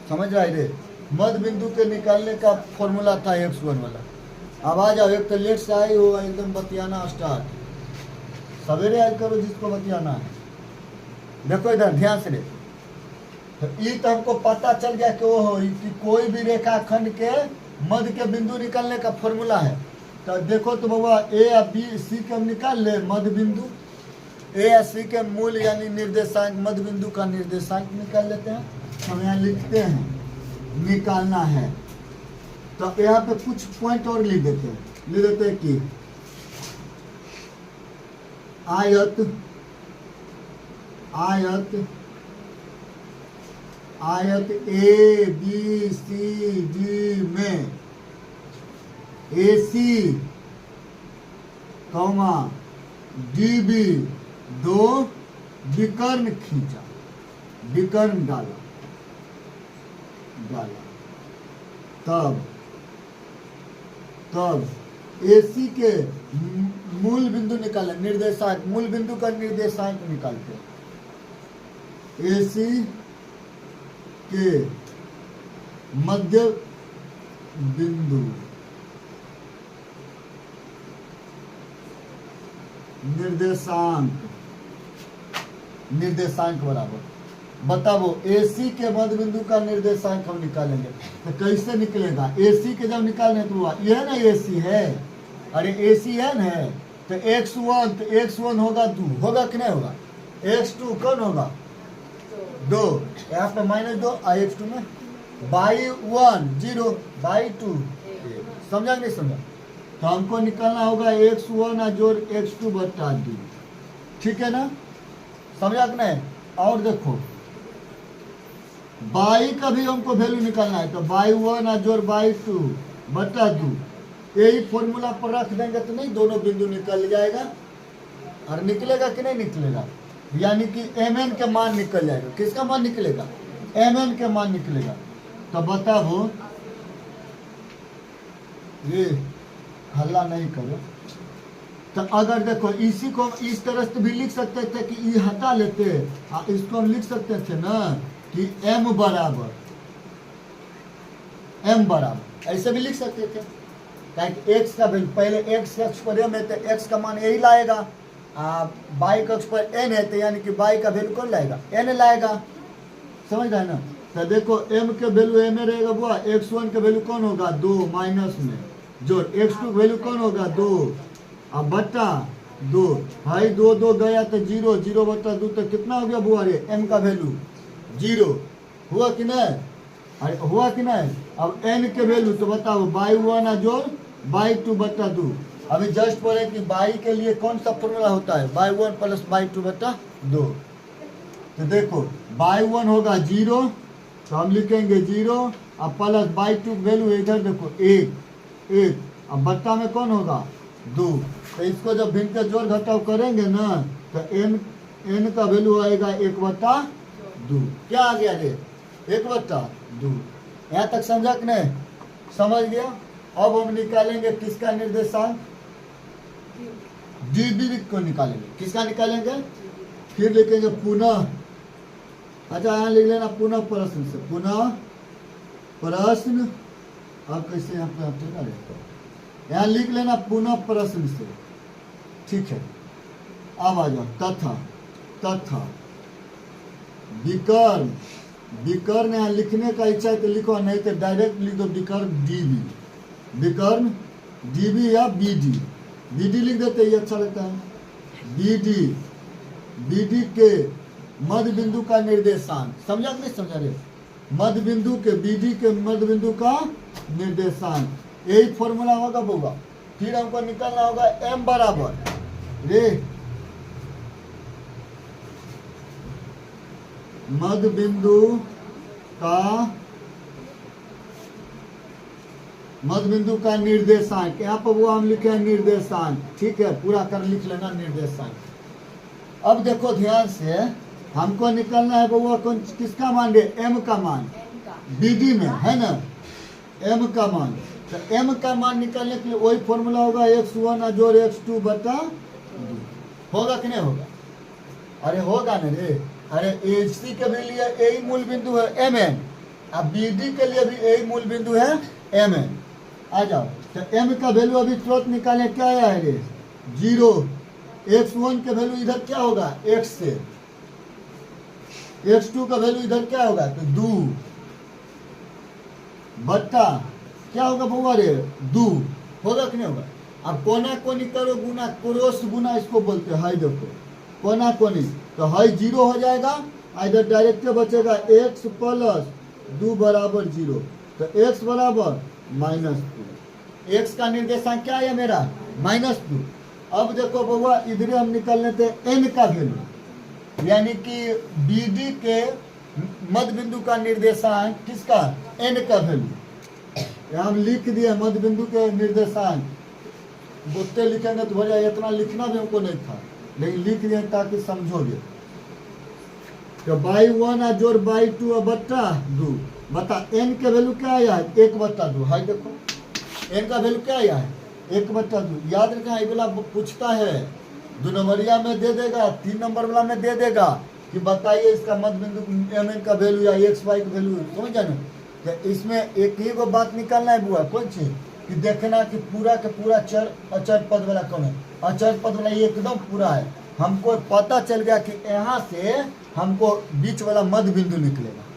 समझ रहा है रे मध्य बिंदु के निकालने का फॉर्मूला था x1 वाला। अब आ जाओ एक तो लेट से आई हो एकदम बतियाना स्टार्ट सवेरे आज करो जिसको बतियाना है। देखो इधर ध्यान से देखो तो ये तो हमको पता चल गया कि वो कि कोई भी रेखा खंड के मध्य के बिंदु निकालने का फॉर्मूला है। तो देखो तो बाबा ए या बी सी के हम निकाल ले मध्य बिंदु ए या सी के मूल यानी निर्देशांक मध्य बिंदु का निर्देशांक निकाल लेते हैं। हम यहाँ लिखते हैं निकालना है तो यहाँ पे कुछ पॉइंट और लिख देते हैं कि आयत ए बी सी डी में AC कौमा DB दो विकर्ण खींचा विकर्ण डाला तब AC के मूल बिंदु निकाले निर्देशांक मूल बिंदु का निर्देशांक निकालते AC के मध्य बिंदु निर्देशांक बराबर बताओ AC के मध्य बिंदु का निर्देशांक हम निकालेंगे तो कैसे निकलेगा? AC के जब निकालने तो हुआ ये है ना, AC है, अरे AC है ना, तो x1 तो x1 होगा 2, होगा कि नहीं होगा? x2 कौन होगा? 2, यहाँ पे -2 और x2 में बाई 1 0 बाई 2, समझा नहीं समझा? तो हमको निकालना होगा x1 जोड़ x2 बटा 2, ठीक है ना, समझा कि नहीं? और देखो बाई का भी हमको वैल्यू निकालना है, तो बाई 1 जोड़ बाई 2 बटा 2, यही फॉर्मूला पर रख देंगे तो नहीं दोनों बिंदु निकल जाएगा, और निकलेगा कि नहीं निकलेगा? यानी कि mn के मान निकल जाएगा। किसका मान निकलेगा? mn के मान निकलेगा। तो बताओ, ये हल्ला नहीं करो। तो अगर देखो इसी को इस तरह से भी लिख सकते थे कि ये हटा लेते, इसको हम लिख सकते थे ना कि m बराबर ऐसे भी लिख सकते थे, x का वैल्यू पहले x अक्ष पर m है तो x का मान यही लाएगा, y अक्ष पर n है तो यानी कि y का वैल्यू कौन लाएगा? n लाएगा, समझ रहे हैं ना? तो देखो m के वैल्यू m में रहेगा, बुआ x1 के वैल्यू कौन होगा? 2 माइनस में जोड़ x2 वैल्यू कौन होगा? 2 अब बटा 2, भाई 2 2 गया तो 0 0 बटा 2 तो कितना हो गया बुआ रे? m का वैल्यू 0 हुआ कि नहीं? अरे हुआ कि नहीं? अब n के वैल्यू तो बताओ बाई 1 जोड़ बाई 2 बटा 2। अभी जस्ट बोले कि बाई के लिए कौन सा फॉर्मूला होता है? बाई 1 प्लस बाई 2 बटा 2। तो देखो बाई 1 होगा 0, तो हम लिखेंगे 0, अब प्लस बाई 2 वैल्यू इधर देखो 1, अब बट्टा में कौन होगा? 2। तो इसको जब भिन्न का जोड़ घटाव करेंगे ना तो n का वैल्यू आएगा 1/2। क्या आ गया रे? 1/2। यहाँ तक समझा कि नहीं? समझ गया? अब हम निकालेंगे किसका निर्देशांक? द्विविद को निकालेंगे। किसका निकालेंगे? फिर लिखेंगे पुनः, अच्छा यहाँ लिख लेना पुनः प्रश्न से, पुनः प्रश्न। अब कैसे यहाँ पे यहाँ लिख लेना पुनः प्रश्न से, ठीक है। अब आ जाओ तथा विकर्ण यहाँ लिखने का इच्छा है तो लिखो, नहीं तो डायरेक्ट लिख दो विकर्ण डीबी या बीडी लिख देते, ये अच्छा लगता है। बीडी के मध्य बिंदु का निर्देशांक, समझा नहीं समझा रे? मध्य बिंदु के बीडी के मध्य बिंदु का निर्देशांक, यही फॉर्मूला होगा। फिर हमको निकालना होगा m बराबर रे मध्य बिंदु का निर्देशांक। यहाँ पर वो हम लिखे हैं निर्देशांक, ठीक है, पूरा कर लिख लेना निर्देशांक। अब देखो ध्यान से, हमको निकालना है वो कौन किसका मान है? m का मान, बीडी में है ना, m का मान। तो m का मान निकालने के लिए वही फॉर्मूला होगा x1 जोड़ x2 बटा 2। होगा कि नहीं होगा? अरे होगा ना रे। अरे AC के भी लिए यही मूल बिंदु है mn, अब BD के लिए भी यही मूल बिंदु है mn। आ जाओ, तो m का वैल्यू अभी तुरंत निकाले, क्या आया है रे? 0। x1 का वैल्यू इधर क्या होगा? x से। x2 का वैल्यू इधर क्या होगा? तो 2 बट्टा क्या होगा बउआ रे? 2। होगा कि नहीं होगा? अब कोना कोनी करो गुना, क्रॉस गुना इसको बोलते हैं। हाई देखो कोना कोनी, तो हाई 0 हो जाएगा, इधर डायरेक्ट बचेगा x प्लस 2 बराबर 0, तो x बराबर -2। x का निर्देशांक क्या है मेरा? -2। अब देखो बउआ इधर हम निकाल लेते हैं n का वैल्यू, यानी कि BD के मध्य बिंदु का निर्देशांक किसका? n का वैल्यू। हम लिख दिए मध्य बिंदु के निर्देशांक, बोलते लिखेंगे तो हो जाए, इतना लिखना भी हमको नहीं था, लेकिन लिख दिए ताकि समझोगे। तो बाई 1 जोड़ बाई 2 बट्टा 2, बता n के वैल्यू क्या आया है? 1/2। हाई देखो n का वैल्यू क्या आया है? 1/2। याद रखना, ये वाला पूछता है 2 नंबरिया में दे देगा, 3 नंबर वाला में दे देगा कि बताइए इसका मध्य बिंदु mn का वैल्यू या xy का वैल्यू, समझ जाना। तो इसमें एक ही को बात निकालना है बुआ, कौन सी? कि देखना कि पूरा का पूरा चर अचर पद वाला कौन है? अचर पद वाला ये एकदम पूरा है। हमको पता चल गया कि यहाँ से हमको बीच वाला मध्य बिंदु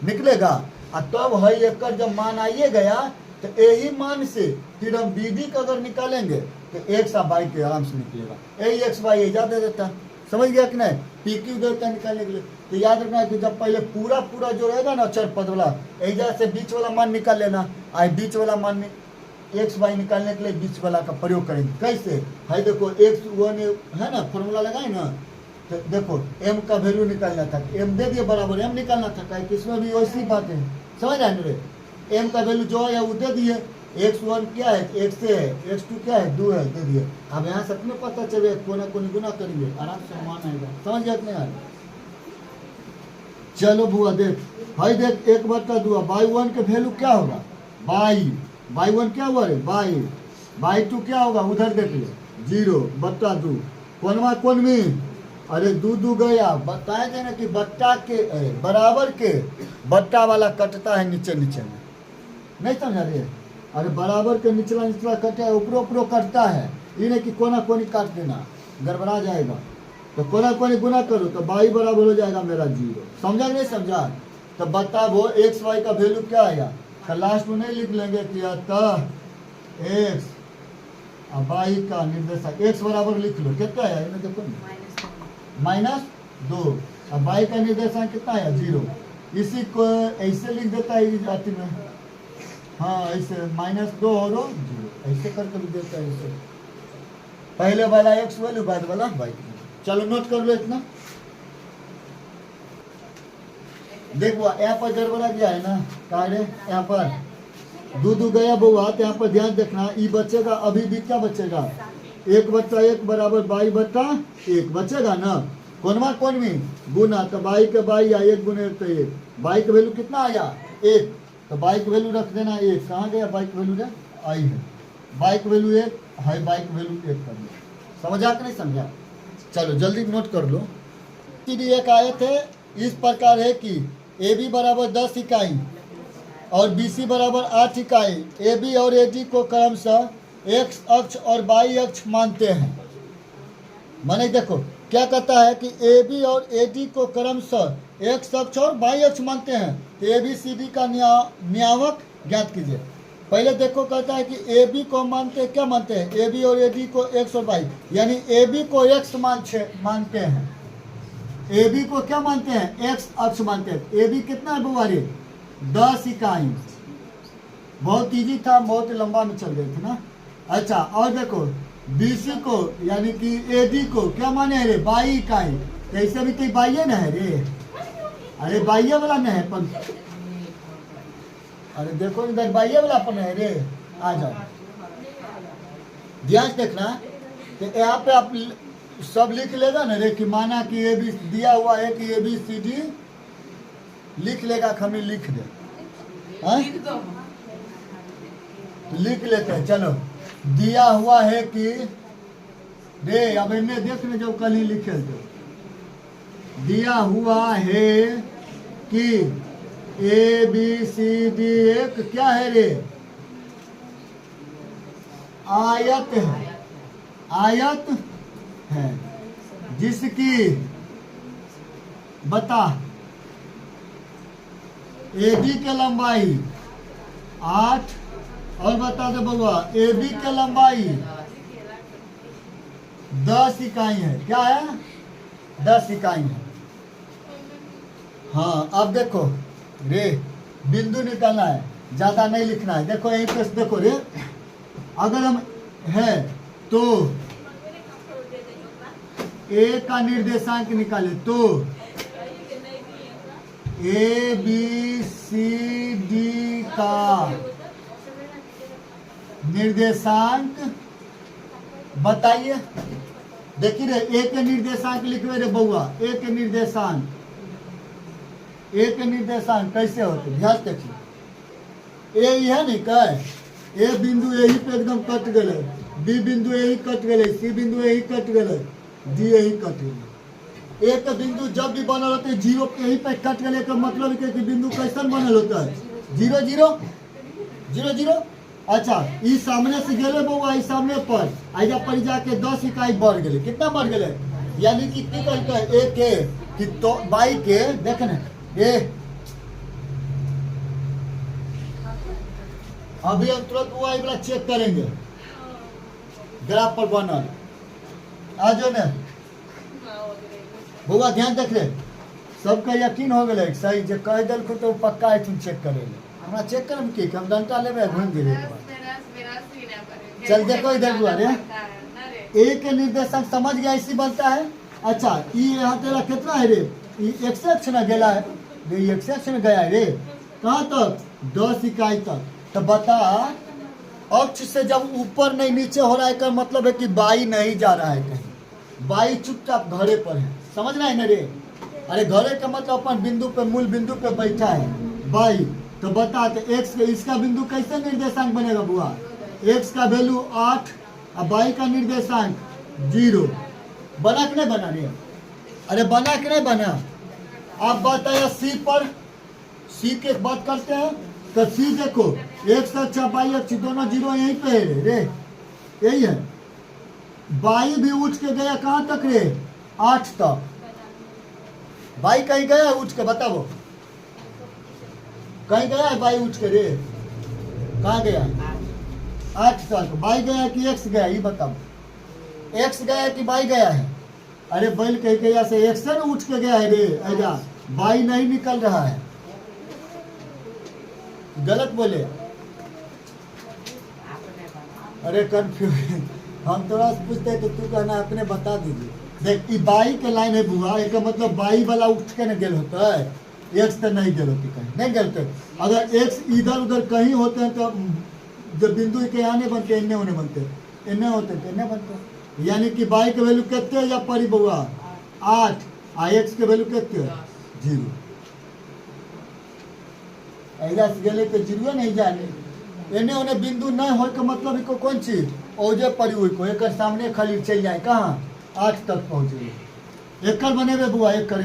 निकलेगा और तब है एक जब मान आइए गया तो यही मान से फिर हम बीडी का अगर निकालेंगे तो एक्स और वाई के आराम से निकलेगा। यही एक्स वाई एजा दे देता है, समझ गया कि नहीं, पी क्यू देता है निकालने के लिए। तो याद रखना है कि जब पहले पूरा जो रहेगा ना अक्षर पद वाला, एजा से बीच वाला मान निकाल लेना, आई बीच वाला मान एक्स वाई निकालने के लिए बीच वाला का प्रयोग करेंगे। कैसे है देखो, एक्स वन है ना, फॉर्मूला लगाए ना, तो देखो एम का वैल्यू निकालना था, एम दे दिए बराबर एम निकालना था, इसमें भी वैसी बात है, समझ रहे हैं। एम का वैल्यू जो है वो दे दिए, x1 क्या है, x से है, x2 क्या है, 2 है, दे दिए। अब यहाँ से अपने पता चले कोना कोनी गुना करेंगे, आराम से मान आएगा, समझ गया नहीं यार। चलो बुआ देख, भाई देख 1/2 y1 के वैल्यू क्या होगा, y1 क्या हुआ रे, y2 क्या होगा, उधर देख ले 0/2 कोनवा कोन में, अरे 2 गया, बताए थे ना कि बट्टा के बराबर के बट्टा वाला कटता है नीचे में, नहीं समझा रहे, अरे बराबर के निचला कटे है, ऊपरो कटता है, ये नहीं कि कोना कोनी काट देना, गड़बड़ा जाएगा। तो कोना कोनी गुना करो तो y बराबर हो जाएगा मेरा 0, समझा नहीं समझा। तो बताओ एक्स वाई का वैल्यू क्या आएगा, तो लास्ट में नहीं लिख लेंगे कि एक्स और वाई का निर्देशक, एक्स बराबर लिख लो, कितना है इन्हें देखो -2 और वाई का निर्देशांक कितना है 0। इसी को ऐसे लिख देता है जाति में, हाँ ऐसे -2 और 0 ऐसे करके लिख देता है, ऐसे पहले वाला एक्स वैल्यू बाद वाला वाई। चलो नोट कर लो इतना, देखो यहाँ पर गड़बड़ा गया है ना, कहा यहाँ पर 2 गया बउआ, तो यहाँ पर ध्यान देखना, ई बचेगा, अभी भी क्या बचेगा, 1/1 बराबर y/1 बचेगा ना, कोनवा कोन में गुना, तो बाई के बाई या 1 गुने 1 तो 1, बाई का वैल्यू कितना आया 1, तो बाई का वैल्यू रख देना 1, कहाँ गया बाई का वैल्यू आई है, बाई का वैल्यू 1 है, बाई का वैल्यू 1 कर लो, समझा कि नहीं समझा। चलो जल्दी नोट कर लो। सीधी एक आए थे इस प्रकार है कि ए बी बराबर 10 इकाई और बी सी बराबर 8 इकाई, ए बी और ए डी को क्रमशः एक्स अक्ष और वाई अक्ष मानते हैं। माने देखो क्या कहता है कि ए बी और ए डी को क्रमशः एक्स अक्ष और वाई अक्ष मानते हैं, तो ए बी सी डी का नियामक ज्ञात कीजिए। पहले देखो कहता है कि ए बी को मानते क्या मानते हैं, ए बी और ए डी को एक्स और वाई, यानी ए बी को एक्स मानते हैं, ए बी को क्या मानते हैं, एक्स अक्ष मानते हैं। ए बी कितना है बुआरी 10 इकाई, बहुत इजी था, बहुत लंबा में चल गए थे ना। अच्छा और देखो बी सी को यानी कि ए डी को क्या माने रे 22 इकाई, ऐसे भी तो बाइये न है रे, अरे बाइये वाला न है पर, अरे देखो इधर बाइये वाला अपन है रे, आ जाओ ध्यान देखना। तो यहाँ पे आप सब लिख लेगा ना रे, कि माना कि ए बी दिया हुआ है कि ए बी सी डी लिख लेगा, खमी लिख दे, लिख लेते हैं। चलो दिया हुआ है कि रे, अब इन्हें देख ले जो कल ही लिखे थे, दिया हुआ है कि ए बी सी डी एक क्या है रे, आयत है, आयत है जिसकी बता ए बी के लंबाई 8 और बता दे बउआ ए बी के लंबाई 10 इकाई है, क्या है 10 इकाई है। हाँ अब देखो रे बिंदु निकालना है, ज्यादा नहीं लिखना है। देखो यहीं पे देखो रे, अगर हम है तो ए का निर्देशांक निकाले तो ए बी सी डी का निर्देशांक बताइए। देखिए रे ए के निर्देशांक लिखवे रे बउआ, ए के निर्देशांक, ए के निर्देशांक कैसे होते ध्यान देखिए। ए है नहीं कह, ए बिंदु यही पे एकदम कट गए, बी बिंदु यही कट गए, सी बिंदु यही कट गए, डी यही कट गए। एक बिंदु जब भी बनल होते है जीरो यही पे कट गए का मतलब है कि बिंदु कैसन बनल होता है 0 0 0 0। अच्छा इस सामने से गेले बउआ, इस सामने पर आइजा पर जाके 10 इकाई बढ़ गए, कितना बढ़ गए, यानी कि एक कि तो बाई के देख न ये अभी हम तुरंत वो वाला चेक करेंगे ग्राफ पर बनल आ जाओ न बउआ ध्यान देख ले सबका यकीन हो गए सही जे कह दिल को तो पक्का है तुम चेक करे हमरा चेक करम की हम डंटा लेबे घूम गिरे चल देखो इधर बुआ रे ए के निर्देशक समझ गया इसी बनता है। अच्छा ये यहाँ तेरा कितना है रे ये एक्सेप्शन गेला है रे एक्सेप्शन गया है रे कहाँ तक 10 इकाई तक तो बता अक्ष से जब ऊपर नहीं नीचे हो रहा है का मतलब है कि बाई नहीं जा रहा है कहीं बाई चुपचाप घरे पर है समझ रहा है ना रे अरे घरे का मतलब अपन बिंदु पे मूल बिंदु पे बैठा है बाई तो बता तो एक्स के इसका बिंदु कैसे निर्देशांक बनेगा बुआ एक्स का वैल्यू 8 और बाई का निर्देशांक 0 बना कि नहीं बना रे अरे बना कि नहीं बना आप बताया सी पर सी के बात करते हैं तो सी देखो एक्स अच्छा बाई अच्छी दोनों 0 यहीं पे है रे यही है बाई भी उठ के गया कहाँ तक रे 8 तक बाई कहीं गया उठ के बताओ कहीं गया है बाई उठ के रे कहाँ गया 8 तक बाई गया कि एक्स गया ये बताओ एक्स गया कि बाई गया है अरे बैल कहीं गया से एक्स से उठ के गया है रे ऐसा बाई नहीं निकल रहा है गलत बोले अरे कंफ्यूज हम थोड़ा पूछते तो तू कहना अपने बता दीजिए देख बाई के लाइन है बुआ एक मतलब बाई वाला उठ के न गेल होता है एक्स तो नहीं गेल होती कहीं नहीं गेलते अगर एक्स इधर उधर कहीं होते हैं तो जब बिंदु के आने बनते इन्ने होने बनते इन्ने होते तो इन्ने बनते यानी कि बाई के वैल्यू कितने या परी बुआ 8 और एक्स के वैल्यू कितने 0 ऐसा से गेले तो 0 नहीं जाने इन्ने होने बिंदु नहीं हो के मतलब इको कौन चीज ओजे परी हुई को एक सामने खाली चल जाए कहाँ 8 तक पहुँचे एकड़ बनेबे बुआ एकड़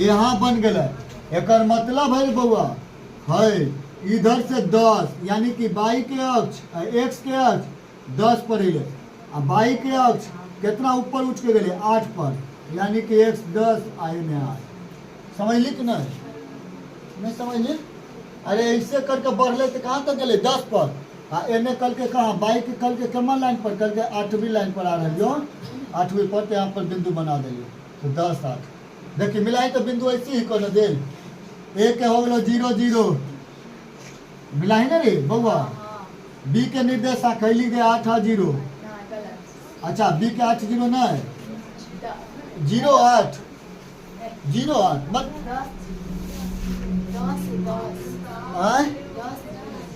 यहाँ बन गया एकर मतलब है बुआ है इधर से 10 यानी कि बाई के अक्ष एक्स के अक्ष 10 पर है और बाई के अक्ष कितना ऊपर उठ के गए 8 पर यानी कि एक्स 10 आई में 8 समझ ली कि नहीं समझ ली अरे ऐसे करके बढ़ले तो कहाँ तक गए 10 पर एने कल के कहाँ बाई के कल के कमा लाइन पर कल के 8वीं लाइन पर आ रही हो 8वीं पर तो यहाँ पर बिंदु बना दिए तो 10 8 देखिए मिलाई तो बिंदु ऐसी ही कर दे एक हो गलो 0 0 मिलाई ना रे बउआ बी के निर्देशक कैली गए 8 0 अच्छा बी के 8 0 नहीं 0 8 0 8 मत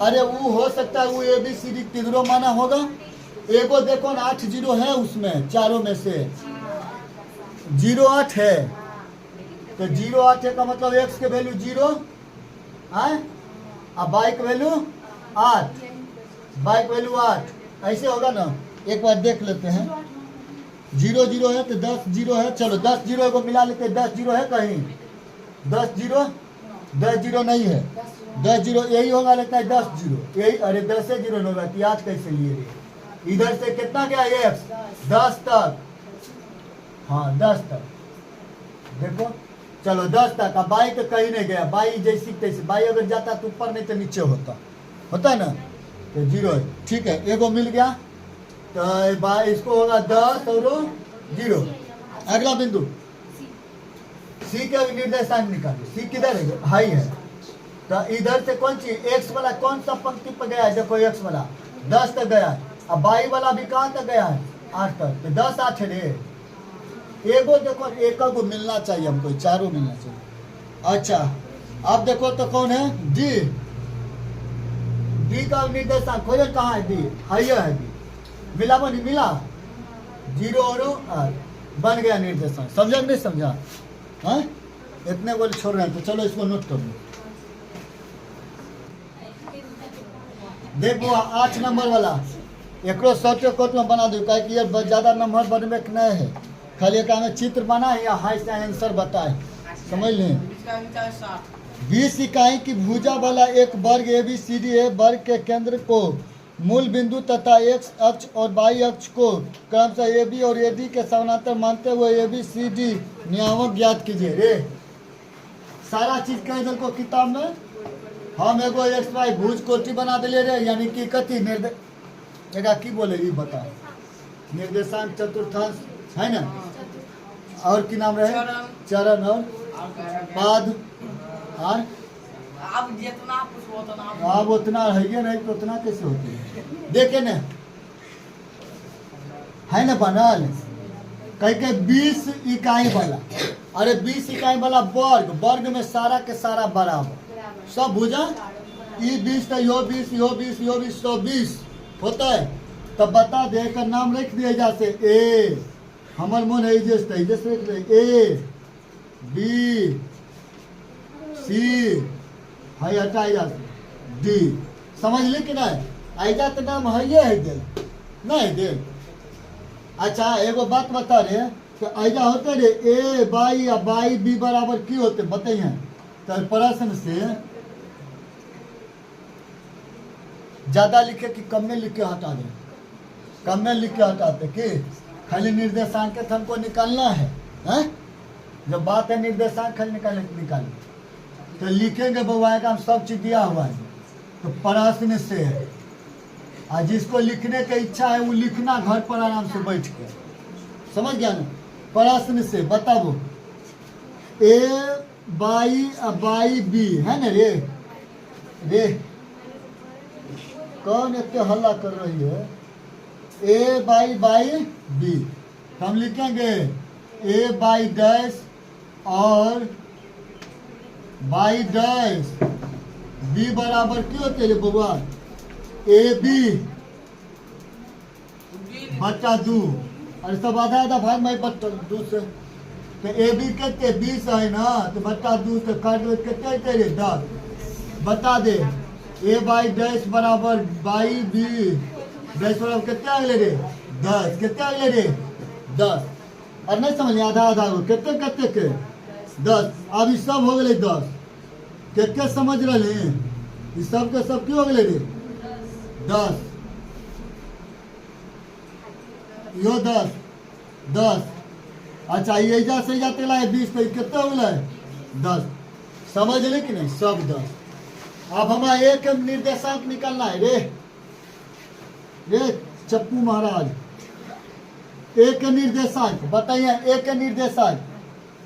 अरे वो हो सकता है वो ABCD तीनों माना होगा एगो देखो ना 8 0 है उसमें चारों में से 0 8 है तो 0 8 है का मतलब एक्स के वैल्यू 0 है और बाई का वैल्यू 8 बाई का वैल्यू 8 ऐसे होगा ना एक बार देख लेते हैं 0 0 है तो 10 0 है चलो 10 0 को मिला लेते 10 0 है कहीं 10 0 नहीं है 10 0 यही होगा लगता है 10 0 यही अरे 10 से 0 होगा तो याद कैसे लिए रे इधर से कितना गया एक्स 10 तक हाँ 10 तक देखो चलो 10 तक अब बाई तो कहीं नहीं गया बाई जैसी तैसी बाई अगर जाता तो ऊपर नहीं तो नीचे होता है ना तो 0 है ठीक है एगो मिल गया तो इसको होगा 10 और 0 अगला बिंदु सी का निर्देशांक निकालिए सी किधर है हाई है तो इधर से कौन सी एक्स वाला कौन सा पंक्ति पर गया है देखो एक्स वाला 10 तक गया है अब बाई वाला भी कहाँ तक गया है 8 तक तो 10 8 है रे एगो देखो एक को मिलना चाहिए हमको चारों मिलना चाहिए अच्छा अब देखो तो कौन है डी डी का निर्देशांक खोजे कहाँ है डी हाई है डी मिला बनी मिला 0 और 8 बन गया निर्देशांक समझा नहीं समझा हाँ इतने बोले छोड़ रहे हैं तो चलो इसको नोट कर लो देखो 8 नंबर वाला एक शॉर्टकट में बना दो क्या कि ये ज्यादा नंबर बनने के नहीं है खाली एक हमें चित्र बना है या हाई से आंसर बताए समझ लें 20 इकाई की भुजा वाला एक वर्ग ABCD है वर्ग के केंद्र को मूल बिंदु तथा एक्स अक्ष और वाई अक्ष को क्रमशः ए बी और ए डी के समानांतर मानते हुए ए बी सी डी नियामक ज्ञात कीजिए रे। सारा चीज कह दल को किताब में हम एगो एक्स वाई भुज कोटि बना दिले रे, यानी कि कथी एगा की बोले ई बता, निर्देशांक चतुर्थांश है ना, और की नाम रहे चरण और पाद, और अब जितना पूछो उतना अब उतना है नहीं तो उतना कैसे होते हैं देखे न, है ना बनल कह के 20 इकाई वाला, अरे 20 इकाई वाला वर्ग, वर्ग में सारा के सारा बराबर सब भुजा, ई 20 तो यो 20 यो 20 यो 20 120 होता है। तब बता दे का नाम रख दिया जैसे ए, हमर मन है जैसे रख दे ए बी सी, है हटाई जाते डी, समझ ली कि नहीं, ऐजा तो नाम है दिल नहीं दिल। अच्छा एगो बात बता रहे तो ऐजा होते रे ए बाई या बाई बी बराबर की होते बताइए, तो प्रश्न से ज्यादा लिखे कि कम में लिख के हटा दे, कम में लिख के हटाते कि खाली निर्देशांक हमको निकालना है, हैं? जब बात है निर्देशांक खाली निकालें तो लिखेंगे बउआ का हम सब चीज दिया हुआ है, तो प्रश्न से और जिसको लिखने की इच्छा है वो लिखना घर पर आराम से बैठ के, समझ गया ना। प्रश्न से बताओ ए बाई बी है ना रे, रे कौन इतने हल्ला कर रही है, ए बाई बी, हम लिखेंगे ए बाई डैश और बाई डैश बी बराबर क्यों होते रे बउआ, ए बी बच्चा 2, और सब आधा आधा भाग में बच्चा 2 से, तो ए बी कितने 20 है ना, तो बच्चा 2 से काट दो कितने रे 10, बता दे ए बाई डैश बराबर बाई बी डैश बराबर कितने अगले रे 10, कितने अगले रे 10, और नहीं समझ आधा आधा हो कितने के 10, अब ये सब हो गए 10, के समझ रहे हैं, ये सब के सब क्यों हो गए रे 10, यो 10, अच्छा ये जा से जाते ला 20 तो कितने हो गए 10, समझ ले कि नहीं, सब 10। अब हमारा एक निर्देशांक निकालना है रे, रे चप्पू महाराज, एक निर्देशांक बताइए, एक निर्देशांक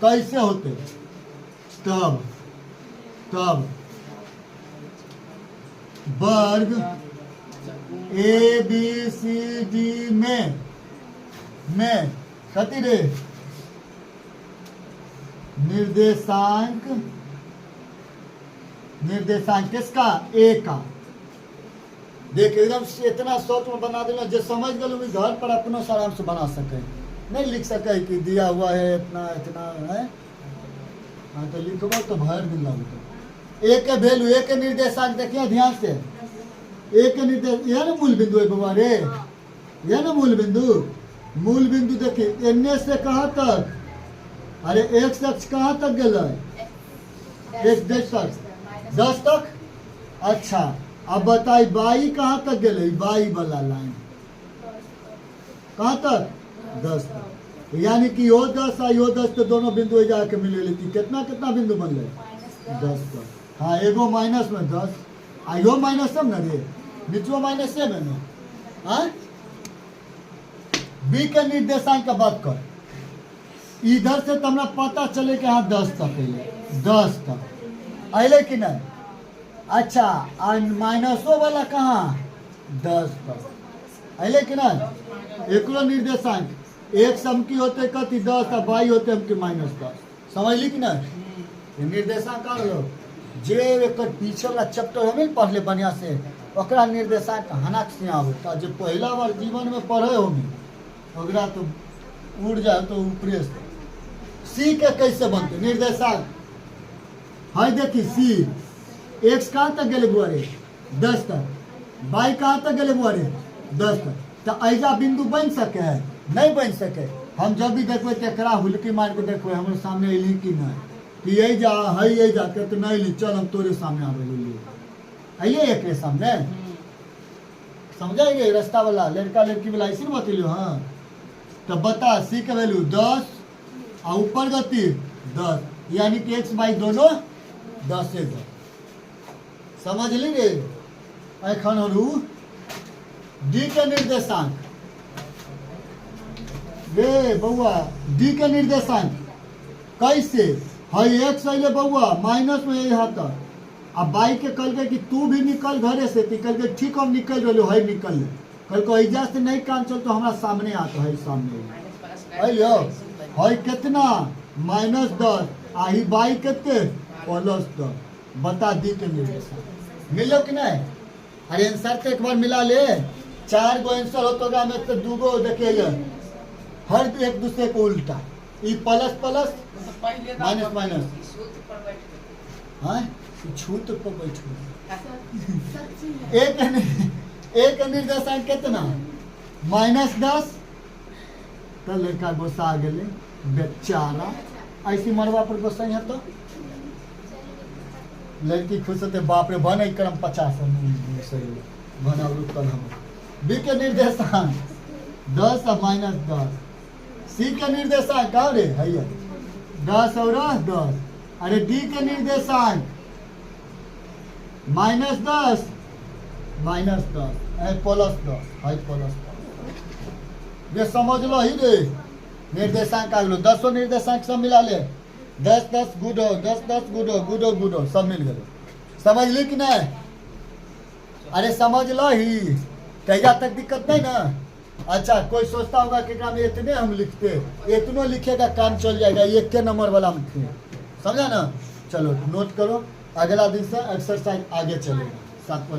कैसे होते, तब वर्ग ए बी सी डी में कति रे निर्देशांक किसका, ए का, देख एकदम इतना शॉर्ट में बना देना, जो समझ गए घर पर अपना आराम से बना सके, नहीं लिख सके कि दिया हुआ है इतना इतना है, हाँ तो लिखबो तो भर दिन लगता। एक के वैल्यू, एक के निर्देशांक देखिए ध्यान से, एक के निर्देश यह ना मूल बिंदु है बाबा रे, यह ना मूल बिंदु देखिए एन्ने से कहाँ तक, अरे एक अक्ष कहाँ तक गया, एक 10 तक, अच्छा अब बताई बाई कहाँ तक गए, बाई वाला लाइन कहाँ तक 10 तक, यानी कि यो 10 और यो 10 तो दोनों बिंदु जाके मिले लेती, कितना बिंदु बन गए 10 तक, हाँ एगो माइनस में 10 आ यो माइनस सब न रे, नीचो माइनस से में हाँ, बी के निर्देशांक का बात कर, इधर से तुम्हारा पता चले कि हाँ 10 तक है, 10 तक अले कि नहीं, अच्छा और माइनसो वाला कहाँ 10 तक अले कि नहीं, एक निर्देशांक एक सम की होते कति 10 और बाई होते हमके -10, समझ ली कि नहीं, निर्देशांक का लो जे एक पीछे वाला चैप्टर हमें पढ़ ले बढ़िया से, ओकरा निर्देशांक हनाक से आवता, जो पहला बार जीवन में पढ़े होगी ओकरा तो उड़ जाए तो ऊपरे से। सी के कैसे बनते निर्देशांक है, देखी सी एक्स कहाँ तक गए बुआरे 10 तक, बाई कहाँ तक गए बुआरे 10 तक, तो ऐसा बिंदु बन सके है, नहीं बन सके। हम जब भी देखबे तेकरा हुलकी मार के देखबे हमारे सामने अली कि नहीं, कि यही जा है यही जाके तो नहीं ली, चल हम तोरे सामने आवे लिए आइए एक सामने, समझाएंगे रास्ता वाला लड़का लड़की वाला ऐसे ना बतलियो। हाँ तो बता सी के वैल्यू 10 और ऊपर गति 10 यानी कि x बाई दोनों 10 से 10 समझ लेंगे। एखन हरू डी के निर्देशांक रे बउआ डी के निर्देशांक कैसे है x अले बउआ माइनस में यहाँ तक अब बाई के कल के कि तू भी निकल घरे से कल के ठीक हम निकल रहे है निकल ले कल को ऐजा से नहीं काम चल तो हमारा सामने आता है सामने अलियो है कितना -10 आही बाई कितने +10 बता दी के निर्देशांक मिलो कि नहीं। अरे आंसर तो एक बार मिला ले 4 गो आंसर हो तो में तो 2 गो देखिए हर एक दूसरे को उल्टा ई प्लस प्लस तो पहले माइनस माइनस सूत्र पर बैठ हाँ छूत पर बैठो एक निर्देशांक कितना -10 तो लड़का गोसा गए बेचारा ऐसी मरवा पर गोसा है तो लड़की खुश होते बाप रे बन क्रम 50 बना कल हम बी के निर्देशांक 10 और -10 सी के निर्देशांक का रे है 10 और 10 अरे डी के निर्देशांक -10 -10 है +10 है +10 ये समझ लो ही रे निर्देशांक आ गलो 10 निर्देशांक सब मिला ले 10 गुडो 10 गुडो सब मिल गए समझ ली कि नहीं। अरे समझ लो ही तैया तक दिक्कत नहीं ना। अच्छा कोई सोचता होगा कि में इतने हम लिखते इतनो लिखेगा काम चल जाएगा एक के नंबर वाला हम समझा ना। चलो नोट करो अगला दिन से एक्सरसाइज आगे चलेगा 7 पर